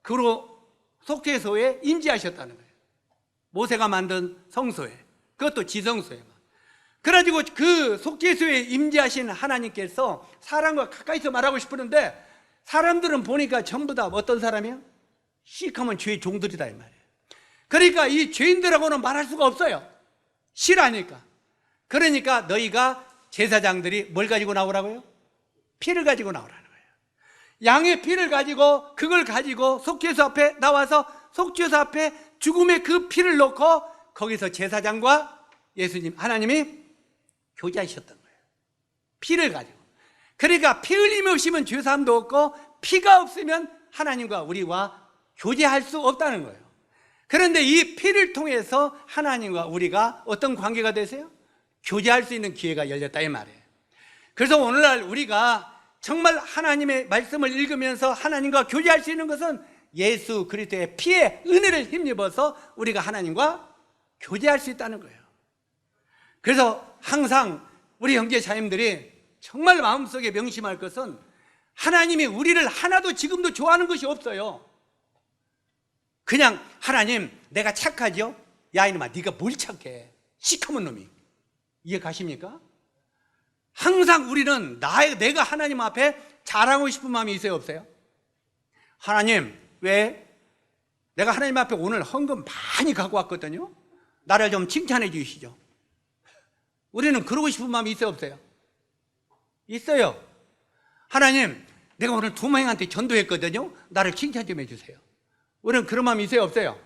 그로 속죄소에 임재하셨다는 거예요. 모세가 만든 성소에, 그것도 지성소에만. 그래가지고 그 속죄소에 임재하신 하나님께서 사람과 가까이서 말하고 싶었는데 사람들은 보니까 전부 다 어떤 사람이요? 시커먼 죄의 종들이다 이 말이에요. 그러니까 이 죄인들하고는 말할 수가 없어요. 싫어하니까. 그러니까 너희가 제사장들이 뭘 가지고 나오라고요? 피를 가지고 나오라는 거예요. 양의 피를 가지고 그걸 가지고 속죄소 앞에 나와서 속죄소 앞에 죽음의 그 피를 놓고 거기서 제사장과 예수님 하나님이 교제하셨던 거예요. 피를 가지고. 그러니까 피 흘림이 없으면 죄사함도 없고 피가 없으면 하나님과 우리와 교제할 수 없다는 거예요. 그런데 이 피를 통해서 하나님과 우리가 어떤 관계가 되세요? 교제할 수 있는 기회가 열렸다 이 말이에요. 그래서 오늘날 우리가 정말 하나님의 말씀을 읽으면서 하나님과 교제할 수 있는 것은 예수 그리스도의 피의 은혜를 힘입어서 우리가 하나님과 교제할 수 있다는 거예요. 그래서 항상 우리 형제 자님들이 정말 마음속에 명심할 것은 하나님이 우리를 하나도 지금도 좋아하는 것이 없어요. 그냥 하나님 내가 착하죠? 야 이놈아 네가 뭘 착해, 시커먼 놈이. 이해 가십니까? 항상 우리는 내가 하나님 앞에 자랑하고 싶은 마음이 있어요 없어요? 하나님 왜? 내가 하나님 앞에 오늘 헌금 많이 갖고 왔거든요. 나를 좀 칭찬해 주시죠. 우리는 그러고 싶은 마음이 있어요 없어요? 있어요. 하나님 내가 오늘 2명한테 전도했거든요. 나를 칭찬 좀 해주세요. 우리는 그런 마음이 있어요 없어요?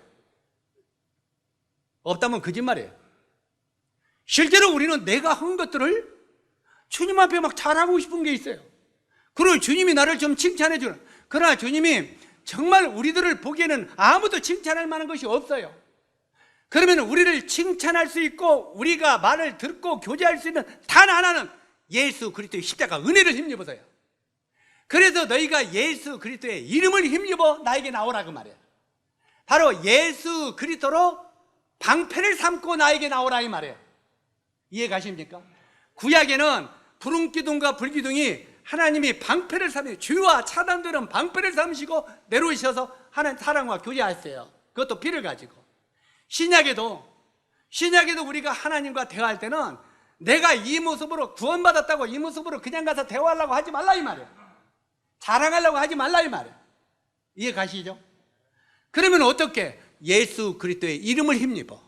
없다면 거짓말이에요. 실제로 우리는 내가 한 것들을 주님 앞에 막 자랑하고 싶은 게 있어요. 그리고 주님이 나를 좀 칭찬해 주는. 그러나 주님이 정말 우리들을 보기에는 아무도 칭찬할 만한 것이 없어요. 그러면 우리를 칭찬할 수 있고 우리가 말을 듣고 교제할 수 있는 단 하나는 예수 그리스도의 십자가 은혜를 힘입어서요. 그래서 너희가 예수 그리스도의 이름을 힘입어 나에게 나오라고 말이에요. 바로 예수 그리스도로 방패를 삼고 나에게 나오라 이 말이에요. 이해 가십니까? 구약에는 푸른 기둥과 불기둥이 하나님이 방패를 삼으시고 주와 차단들은 방패를 삼으시고 내려오셔서 하나님 사랑과 교제하세요. 그것도 피를 가지고. 신약에도 우리가 하나님과 대화할 때는 내가 이 모습으로 구원받았다고 이 모습으로 그냥 가서 대화하려고 하지 말라 이 말이에요. 자랑하려고 하지 말라 이 말이에요. 이해 가시죠? 그러면 어떻게? 예수 그리스도의 이름을 힘입어.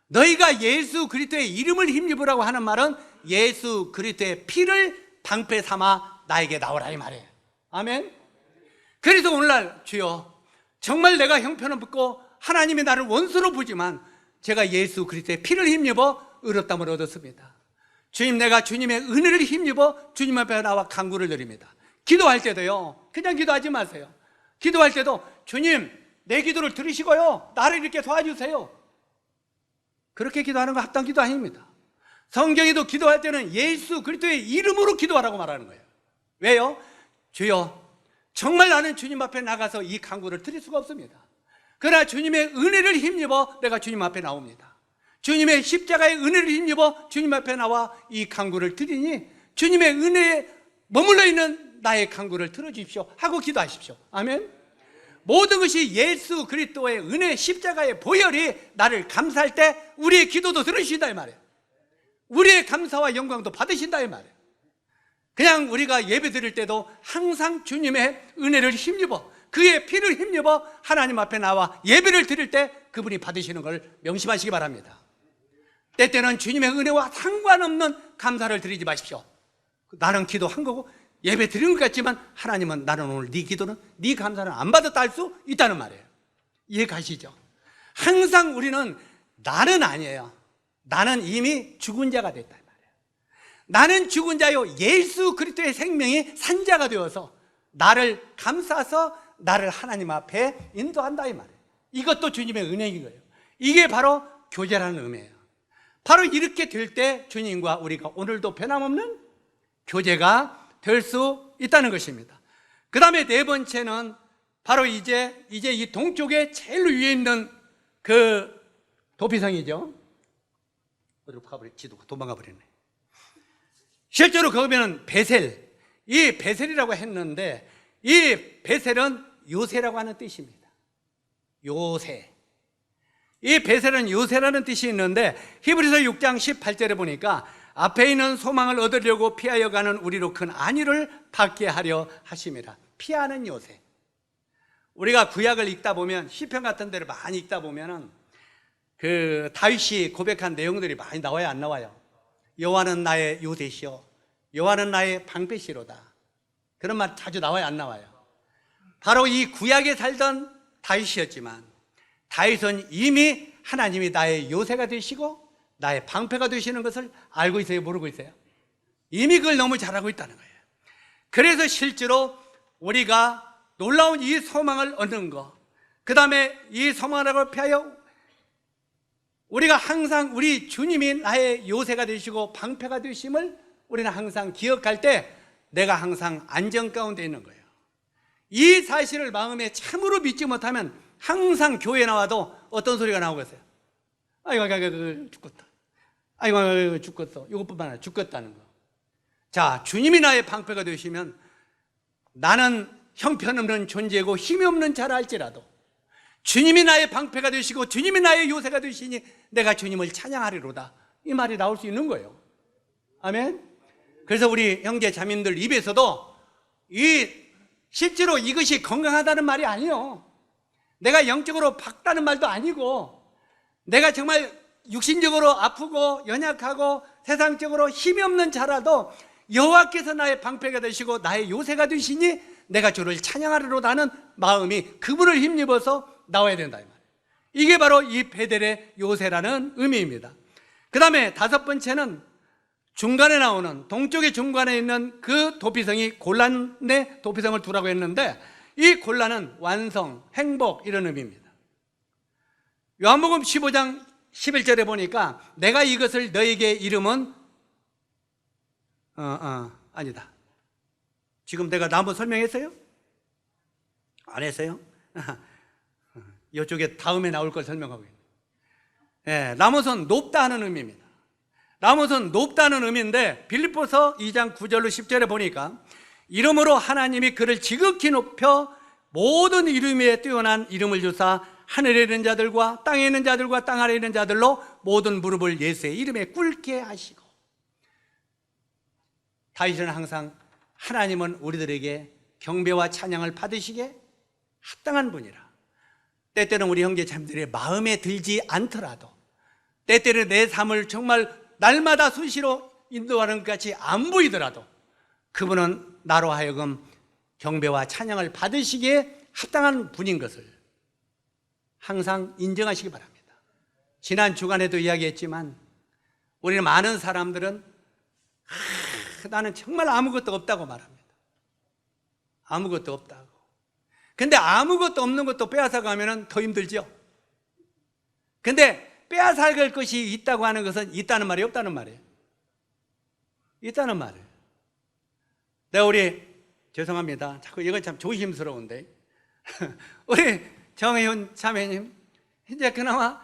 너희가 예수 그리스도의 이름을 힘입으라고 하는 말은 예수 그리스도의 피를 방패 삼아 나에게 나오라 이 말이에요. 아멘. 그래서 오늘날 주여 정말 내가 형편은 붙고 하나님이 나를 원수로 보지만 제가 예수 그리스도의 피를 힘입어 의롭다함을 얻었습니다. 주님 내가 주님의 은혜를 힘입어 주님 앞에 나와 간구를 드립니다. 기도할 때도요 그냥 기도하지 마세요. 기도할 때도 주님 내 기도를 들으시고요 나를 이렇게 도와주세요. 그렇게 기도하는 거 합당 기도 아닙니다. 성경에도 기도할 때는 예수 그리스도의 이름으로 기도하라고 말하는 거예요. 왜요? 주여 정말 나는 주님 앞에 나가서 이 간구를 드릴 수가 없습니다. 그러나 주님의 은혜를 힘입어 내가 주님 앞에 나옵니다. 주님의 십자가의 은혜를 힘입어 주님 앞에 나와 이 간구를 드리니 주님의 은혜에 머물러 있는 나의 간구를 들어주십시오 하고 기도하십시오. 아멘. 모든 것이 예수 그리스도의 은혜 십자가의 보혈이 나를 감사할 때 우리의 기도도 들으신다 이 말이에요. 우리의 감사와 영광도 받으신다 이 말이에요. 그냥 우리가 예배 드릴 때도 항상 주님의 은혜를 힘입어 그의 피를 힘입어 하나님 앞에 나와 예배를 드릴 때 그분이 받으시는 걸 명심하시기 바랍니다. 때때는 주님의 은혜와 상관없는 감사를 드리지 마십시오. 나는 기도한 거고 예배 드리는 것 같지만 하나님은 나는 오늘 네 기도는 네 감사는 안 받았다 할 수 있다는 말이에요. 이해 가시죠? 항상 우리는 나는 아니에요. 나는 이미 죽은 자가 됐다 말이에요. 나는 죽은 자요 예수 그리스도의 생명이 산 자가 되어서 나를 감싸서 나를 하나님 앞에 인도한다 이 말이에요. 이것도 주님의 은혜인 거예요. 이게 바로 교제라는 의미예요. 바로 이렇게 될 때 주님과 우리가 오늘도 변함없는 교제가 될 수 있다는 것입니다. 그 다음에 네 번째는 바로 이제 이 동쪽에 제일 위에 있는 그 도피성이죠. 어디로 가버렸지? 지도가 도망가 버렸네. 실제로 거기는 베셀, 이 베셀이라고 했는데 이 베셀은 요새라고 하는 뜻입니다. 요새. 이 베셀은 요새라는 뜻이 있는데 히브리서 6장 18절에 보니까 앞에 있는 소망을 얻으려고 피하여 가는 우리로 큰 안위를 받게 하려 하심이라. 피하는 요새. 우리가 구약을 읽다 보면 시편 같은 데를 많이 읽다 보면은 그 다윗이 고백한 내용들이 많이 나와요 안 나와요? 여호와는 나의 요새시요 여호와는 나의 방패시로다. 그런 말 자주 나와요 안 나와요? 바로 이 구약에 살던 다윗이었지만 다윗은 이미 하나님이 나의 요새가 되시고 나의 방패가 되시는 것을 알고 있어요 모르고 있어요? 이미 그걸 너무 잘 알고 있다는 거예요. 그래서 실제로 우리가 놀라운 이 소망을 얻는 것, 그 다음에 이 소망을 피하여 우리가 항상 우리 주님이 나의 요새가 되시고 방패가 되심을 우리는 항상 기억할 때 내가 항상 안정 가운데 있는 거예요. 이 사실을 마음에 참으로 믿지 못하면 항상 교회 나와도 어떤 소리가 나오겠어요? 아이고 죽겠다. 아이고 죽겠어. 이것뿐만 아니라 죽겠다는 거. 자, 주님이 나의 방패가 되시면 나는 형편없는 존재고 힘이 없는 자라 할지라도 주님이 나의 방패가 되시고 주님이 나의 요새가 되시니 내가 주님을 찬양하리로다, 이 말이 나올 수 있는 거예요. 아멘. 그래서 우리 형제 자매님들 입에서도 실제로 이것이 건강하다는 말이 아니에요. 내가 영적으로 박다는 말도 아니고, 내가 정말 육신적으로 아프고 연약하고 세상적으로 힘이 없는 자라도 여호와께서 나의 방패가 되시고 나의 요새가 되시니 내가 주를 찬양하리로다는 마음이 그분을 힘입어서 나와야 된다, 이 말이에요. 이게 바로 이 베델의 요새라는 의미입니다. 그 다음에 다섯 번째는 중간에 나오는, 동쪽의 중간에 있는 그 도피성이 곤란의 도피성을 두라고 했는데, 이 곤란은 완성, 행복, 이런 의미입니다. 요한복음 15장 11절에 보니까 내가 이것을 너에게 이름은 아니다. 지금 내가 나무 설명했어요? 안 했어요? 이쪽에 다음에 나올 걸 설명하고 있는. 예, 나무선 높다 하는 의미입니다. 나무선 높다는 의미인데, 빌립보서 2장 9절로 10절에 보니까 이름으로 하나님이 그를 지극히 높여 모든 이름 위에 뛰어난 이름을 주사 하늘에 있는 자들과 땅에 있는 자들과 땅 아래에 있는 자들로 모든 무릎을 예수의 이름에 꿇게 하시고. 다윗은 항상 하나님은 우리들에게 경배와 찬양을 받으시게 합당한 분이라, 때때는 우리 형제 자매들의 마음에 들지 않더라도, 때때는 내 삶을 정말 날마다 수시로 인도하는 것 같이 안 보이더라도 그분은 나로 하여금 경배와 찬양을 받으시기에 합당한 분인 것을 항상 인정하시기 바랍니다. 지난 주간에도 이야기했지만 우리는 많은 사람들은 나는 정말 아무것도 없다고 말합니다. 아무것도 없다고. 근데 아무것도 없는 것도 빼앗아 가면 더 힘들죠. 근데 빼앗아갈 것이 있다고 하는 것은 있다는 말이 없다는 말이에요. 있다는 말이에요. 내가 죄송합니다. 자꾸 이건 참 조심스러운데 우리 정혜윤 자매님 이제 그나마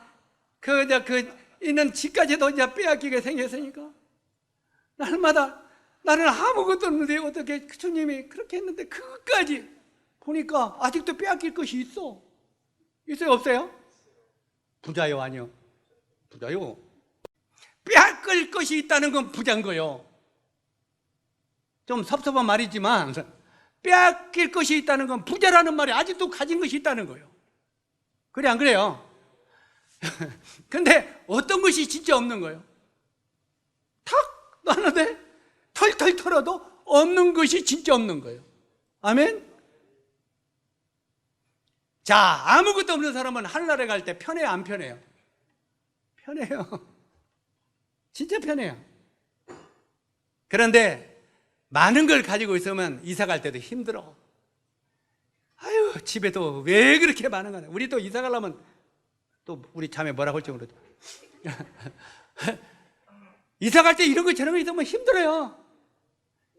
있는 집까지도 이제 빼앗기게 생겼으니까 날마다 나는 아무것도 없는데 어떻게 주님이 그렇게 했는데 그것까지 보니까 아직도 빼앗길 것이 있어. 있어요, 없어요? 부자요, 아니요? 부자요. 빼앗길 것이 있다는 건 부자인 거요. 좀 섭섭한 말이지만 빼앗길 것이 있다는 건 부자라는 말이 아직도 가진 것이 있다는 거예요. 그래, 안 그래요? 근데 어떤 것이 진짜 없는 거예요? 탁 놨는데 털털 털어도 없는 것이 진짜 없는 거예요. 아멘? 자, 아무것도 없는 사람은 하늘나라에 갈 때 편해요, 안 편해요? 편해요. 진짜 편해요. 그런데 많은 걸 가지고 있으면 이사 갈 때도 힘들어. 아유, 집에도 왜 그렇게 많은 거냐. 우리 또 이사 가려면 또 우리 자매 뭐라고 할지 모르죠. 이사 갈 때 이런 거 저런 거 있으면 힘들어요.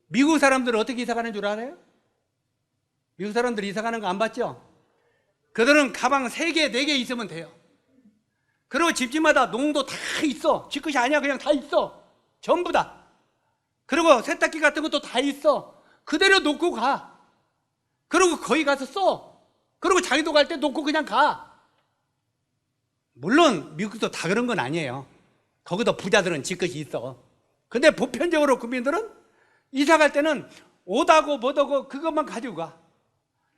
미국 사람들은 어떻게 이사 가는 줄 알아요? 미국 사람들 이사 가는 거 안 봤죠? 그들은 가방 3개, 4개 있으면 돼요. 그리고 집집마다 농도 다 있어. 집 것이 아니야, 그냥 다 있어. 전부 다. 그리고 세탁기 같은 것도 다 있어. 그대로 놓고 가. 그리고 거기 가서 써. 그리고 자기도 갈 때 놓고 그냥 가. 물론 미국도 다 그런 건 아니에요. 거기도 부자들은 집 것이 있어. 근데 보편적으로 국민들은 이사 갈 때는 옷하고 뭐하고 그것만 가지고 가.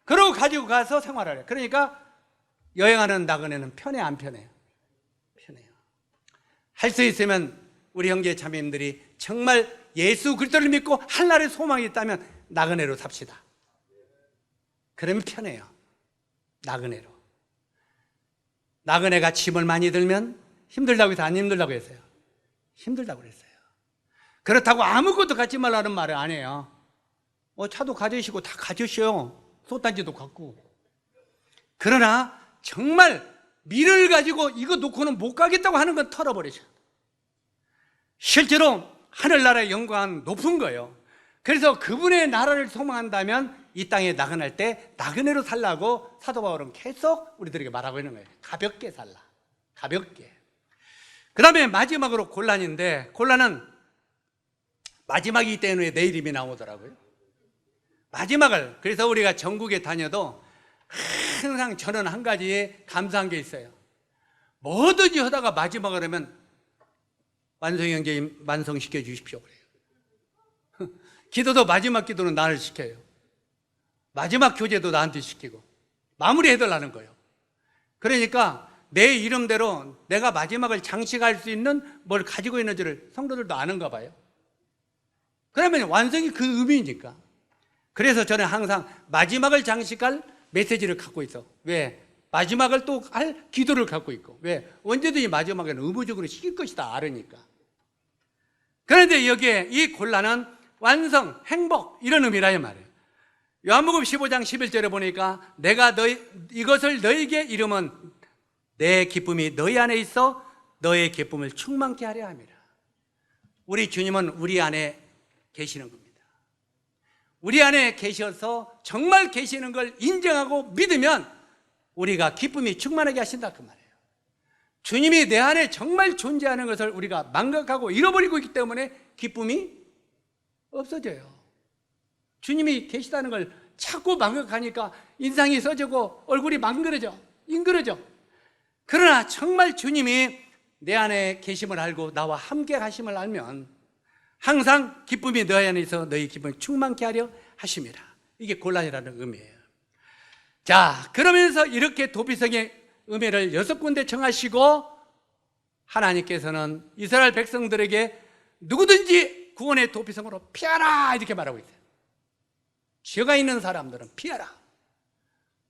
그러고 가지고 가서 생활을 해. 그러니까 여행하는 나그네는 편해, 안 편해요? 편해요. 할 수 있으면 우리 형제 자매님들이 정말 예수 그리스도를 믿고 한날의 소망이 있다면 나그네로 삽시다. 그러면 편해요. 나그네로. 나그네가 짐을 많이 들면 힘들다고 해서 안 힘들다고 했어요? 힘들다고 그랬어요. 그렇다고 아무것도 갖지 말라는 말은 안 해요. 차도 가져오시고 다 가져오셔요. 솥단지도 갖고. 그러나 정말 밀을 가지고 이거 놓고는 못 가겠다고 하는 건 털어버리셔. 실제로 하늘나라의 영광은 높은 거예요. 그래서 그분의 나라를 소망한다면 이 땅에 나그네할 때 나그네로 살라고 사도 바울은 계속 우리들에게 말하고 있는 거예요. 가볍게 살라. 가볍게. 그 다음에 마지막으로 곤란인데, 곤란은 마지막이기 때문에 내 이름이 나오더라고요. 마지막을. 그래서 우리가 전국에 다녀도 항상 저는 한 가지 감사한 게 있어요. 뭐든지 하다가 마지막을 하면 완성 형제님 완성시켜 주십시오 그래요. 기도도 마지막 기도는 나를 시켜요. 마지막 교제도 나한테 시키고 마무리해달라는 거예요. 그러니까 내 이름대로 내가 마지막을 장식할 수 있는 뭘 가지고 있는지를 성도들도 아는가 봐요. 그러면 완성이 그 의미니까. 그래서 저는 항상 마지막을 장식할 메시지를 갖고 있어. 왜? 마지막을 또 할 기도를 갖고 있고. 왜? 언제든지 마지막에는 의무적으로 시킬 것이다 알으니까. 그런데 여기에 이 곤란은 완성, 행복 이런 의미라 말이에요. 요한복음 15장 11절에 보니까 내가 이것을 너에게 이름은 내 기쁨이 너희 안에 있어 너의 기쁨을 충만케 하려 함이라. 우리 주님은 우리 안에 계시는 겁니다. 우리 안에 계셔서 정말 계시는 걸 인정하고 믿으면 우리가 기쁨이 충만하게 하신다 그 말이에요. 주님이 내 안에 정말 존재하는 것을 우리가 망각하고 잃어버리고 있기 때문에 기쁨이 없어져요. 주님이 계시다는 걸 자꾸 망각하니까 인상이 써지고 얼굴이 망그러져, 잉그러져. 그러나 정말 주님이 내 안에 계심을 알고 나와 함께 가심을 알면 항상 기쁨이 너희 안에 있어 너희 기쁨을 충만케 하려 하심이라. 이게 곤란이라는 의미예요. 자, 그러면서 이렇게 도피성의 의미를 6군데 정하시고 하나님께서는 이스라엘 백성들에게 누구든지 구원의 도피성으로 피하라 이렇게 말하고 있어요. 죄가 있는 사람들은 피하라.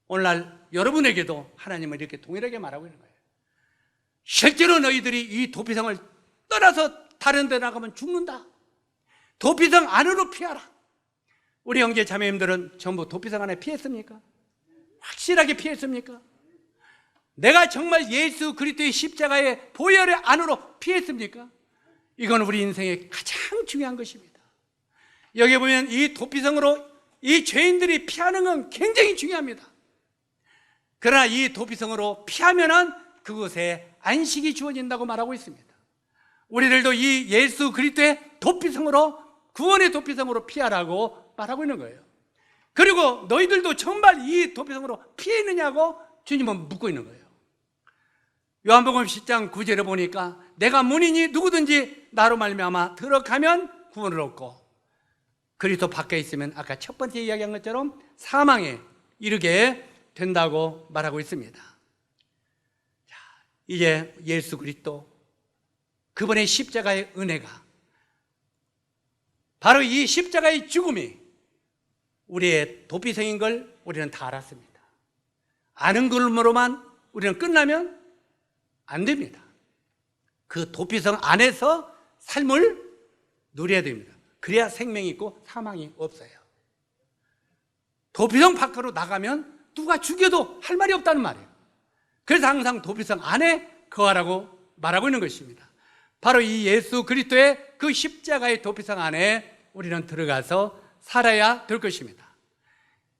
오늘날 여러분에게도 하나님은 이렇게 동일하게 말하고 있는 거예요. 실제로 너희들이 이 도피성을 떠나서 다른 데 나가면 죽는다. 도피성 안으로 피하라. 우리 형제 자매님들은 전부 도피성 안에 피했습니까? 확실하게 피했습니까? 내가 정말 예수 그리스도의 십자가의 보혈의 안으로 피했습니까? 이건 우리 인생의 가장 중요한 것입니다. 여기 보면 이 도피성으로 이 죄인들이 피하는 건 굉장히 중요합니다. 그러나 이 도피성으로 피하면은 그곳에 안식이 주어진다고 말하고 있습니다. 우리들도 이 예수 그리스도의 도피성으로, 구원의 도피성으로 피하라고 말하고 있는 거예요. 그리고 너희들도 정말 이 도피성으로 피했느냐고 주님은 묻고 있는 거예요. 요한복음 10장 9절에 보니까 내가 문이니 누구든지 나로 말미암아 들어가면 구원을 얻고 그리스도 밖에 있으면 아까 첫 번째 이야기한 것처럼 사망에 이르게 된다고 말하고 있습니다. 자, 이제 예수 그리스도 그분의 십자가의 은혜가 바로 이 십자가의 죽음이 우리의 도피성인 걸 우리는 다 알았습니다. 아는 걸로만 우리는 끝나면 안 됩니다. 그 도피성 안에서 삶을 누려야 됩니다. 그래야 생명이 있고 사망이 없어요. 도피성 밖으로 나가면 누가 죽여도 할 말이 없다는 말이에요. 그래서 항상 도피성 안에 거하라고 말하고 있는 것입니다. 바로 이 예수 그리스도의 그 십자가의 도피성 안에 우리는 들어가서 살아야 될 것입니다.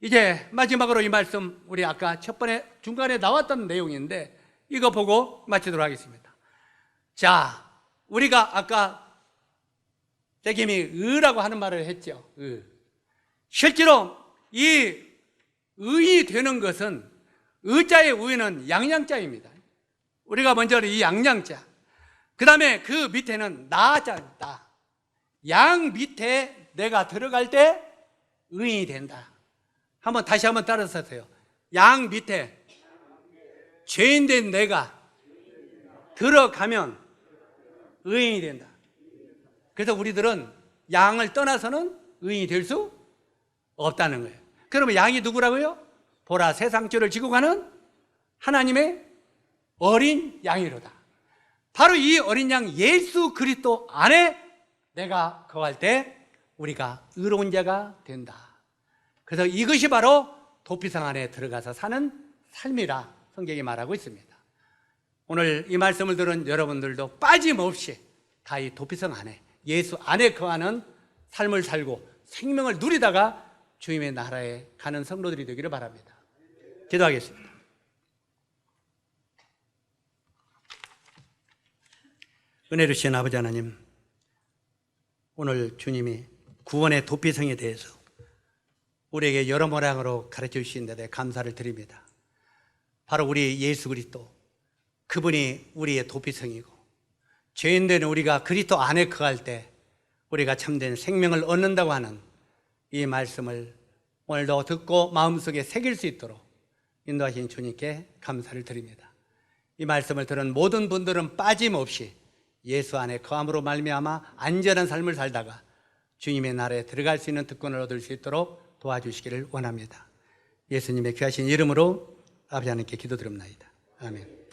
이제 마지막으로 이 말씀 우리 아까 첫 번에 중간에 나왔던 내용인데 이거 보고 마치도록 하겠습니다. 자, 우리가 아까 대개미 의라고 하는 말을 했죠. 실제로 이 의이 되는 것은 의자의 의는 양양자입니다. 우리가 먼저 이 양양자, 그 다음에 그 밑에는 나자입니다. 양 밑에 내가 들어갈 때 의인이 된다. 다시 한번 따라서 하세요. 양 밑에 죄인된 내가 들어가면 의인이 된다. 그래서 우리들은 양을 떠나서는 의인이 될 수 없다는 거예요. 그러면 양이 누구라고요? 보라, 세상 죄를 지고 가는 하나님의 어린 양이로다. 바로 이 어린 양 예수 그리스도 안에 내가 거할 때 우리가 의로운 자가 된다. 그래서 이것이 바로 도피성 안에 들어가서 사는 삶이라 성경이 말하고 있습니다. 오늘 이 말씀을 들은 여러분들도 빠짐없이 다 이 도피성 안에, 예수 안에 거하는 삶을 살고 생명을 누리다가 주님의 나라에 가는 성도들이 되기를 바랍니다. 기도하겠습니다. 은혜를 주신 아버지 하나님, 오늘 주님이 구원의 도피성에 대해서 우리에게 여러 모양으로 가르쳐 주신 데 대해 감사를 드립니다. 바로 우리 예수 그리스도, 그분이 우리의 도피성이고, 죄인된 우리가 그리스도 안에 거할 때 우리가 참된 생명을 얻는다고 하는 이 말씀을 오늘도 듣고 마음속에 새길 수 있도록 인도하신 주님께 감사를 드립니다. 이 말씀을 들은 모든 분들은 빠짐없이 예수 안에 거함으로 말미암아 안전한 삶을 살다가 주님의 나라에 들어갈 수 있는 특권을 얻을 수 있도록 도와주시기를 원합니다. 예수님의 귀하신 이름으로 아버지 하나님께 기도드립니다. 아멘.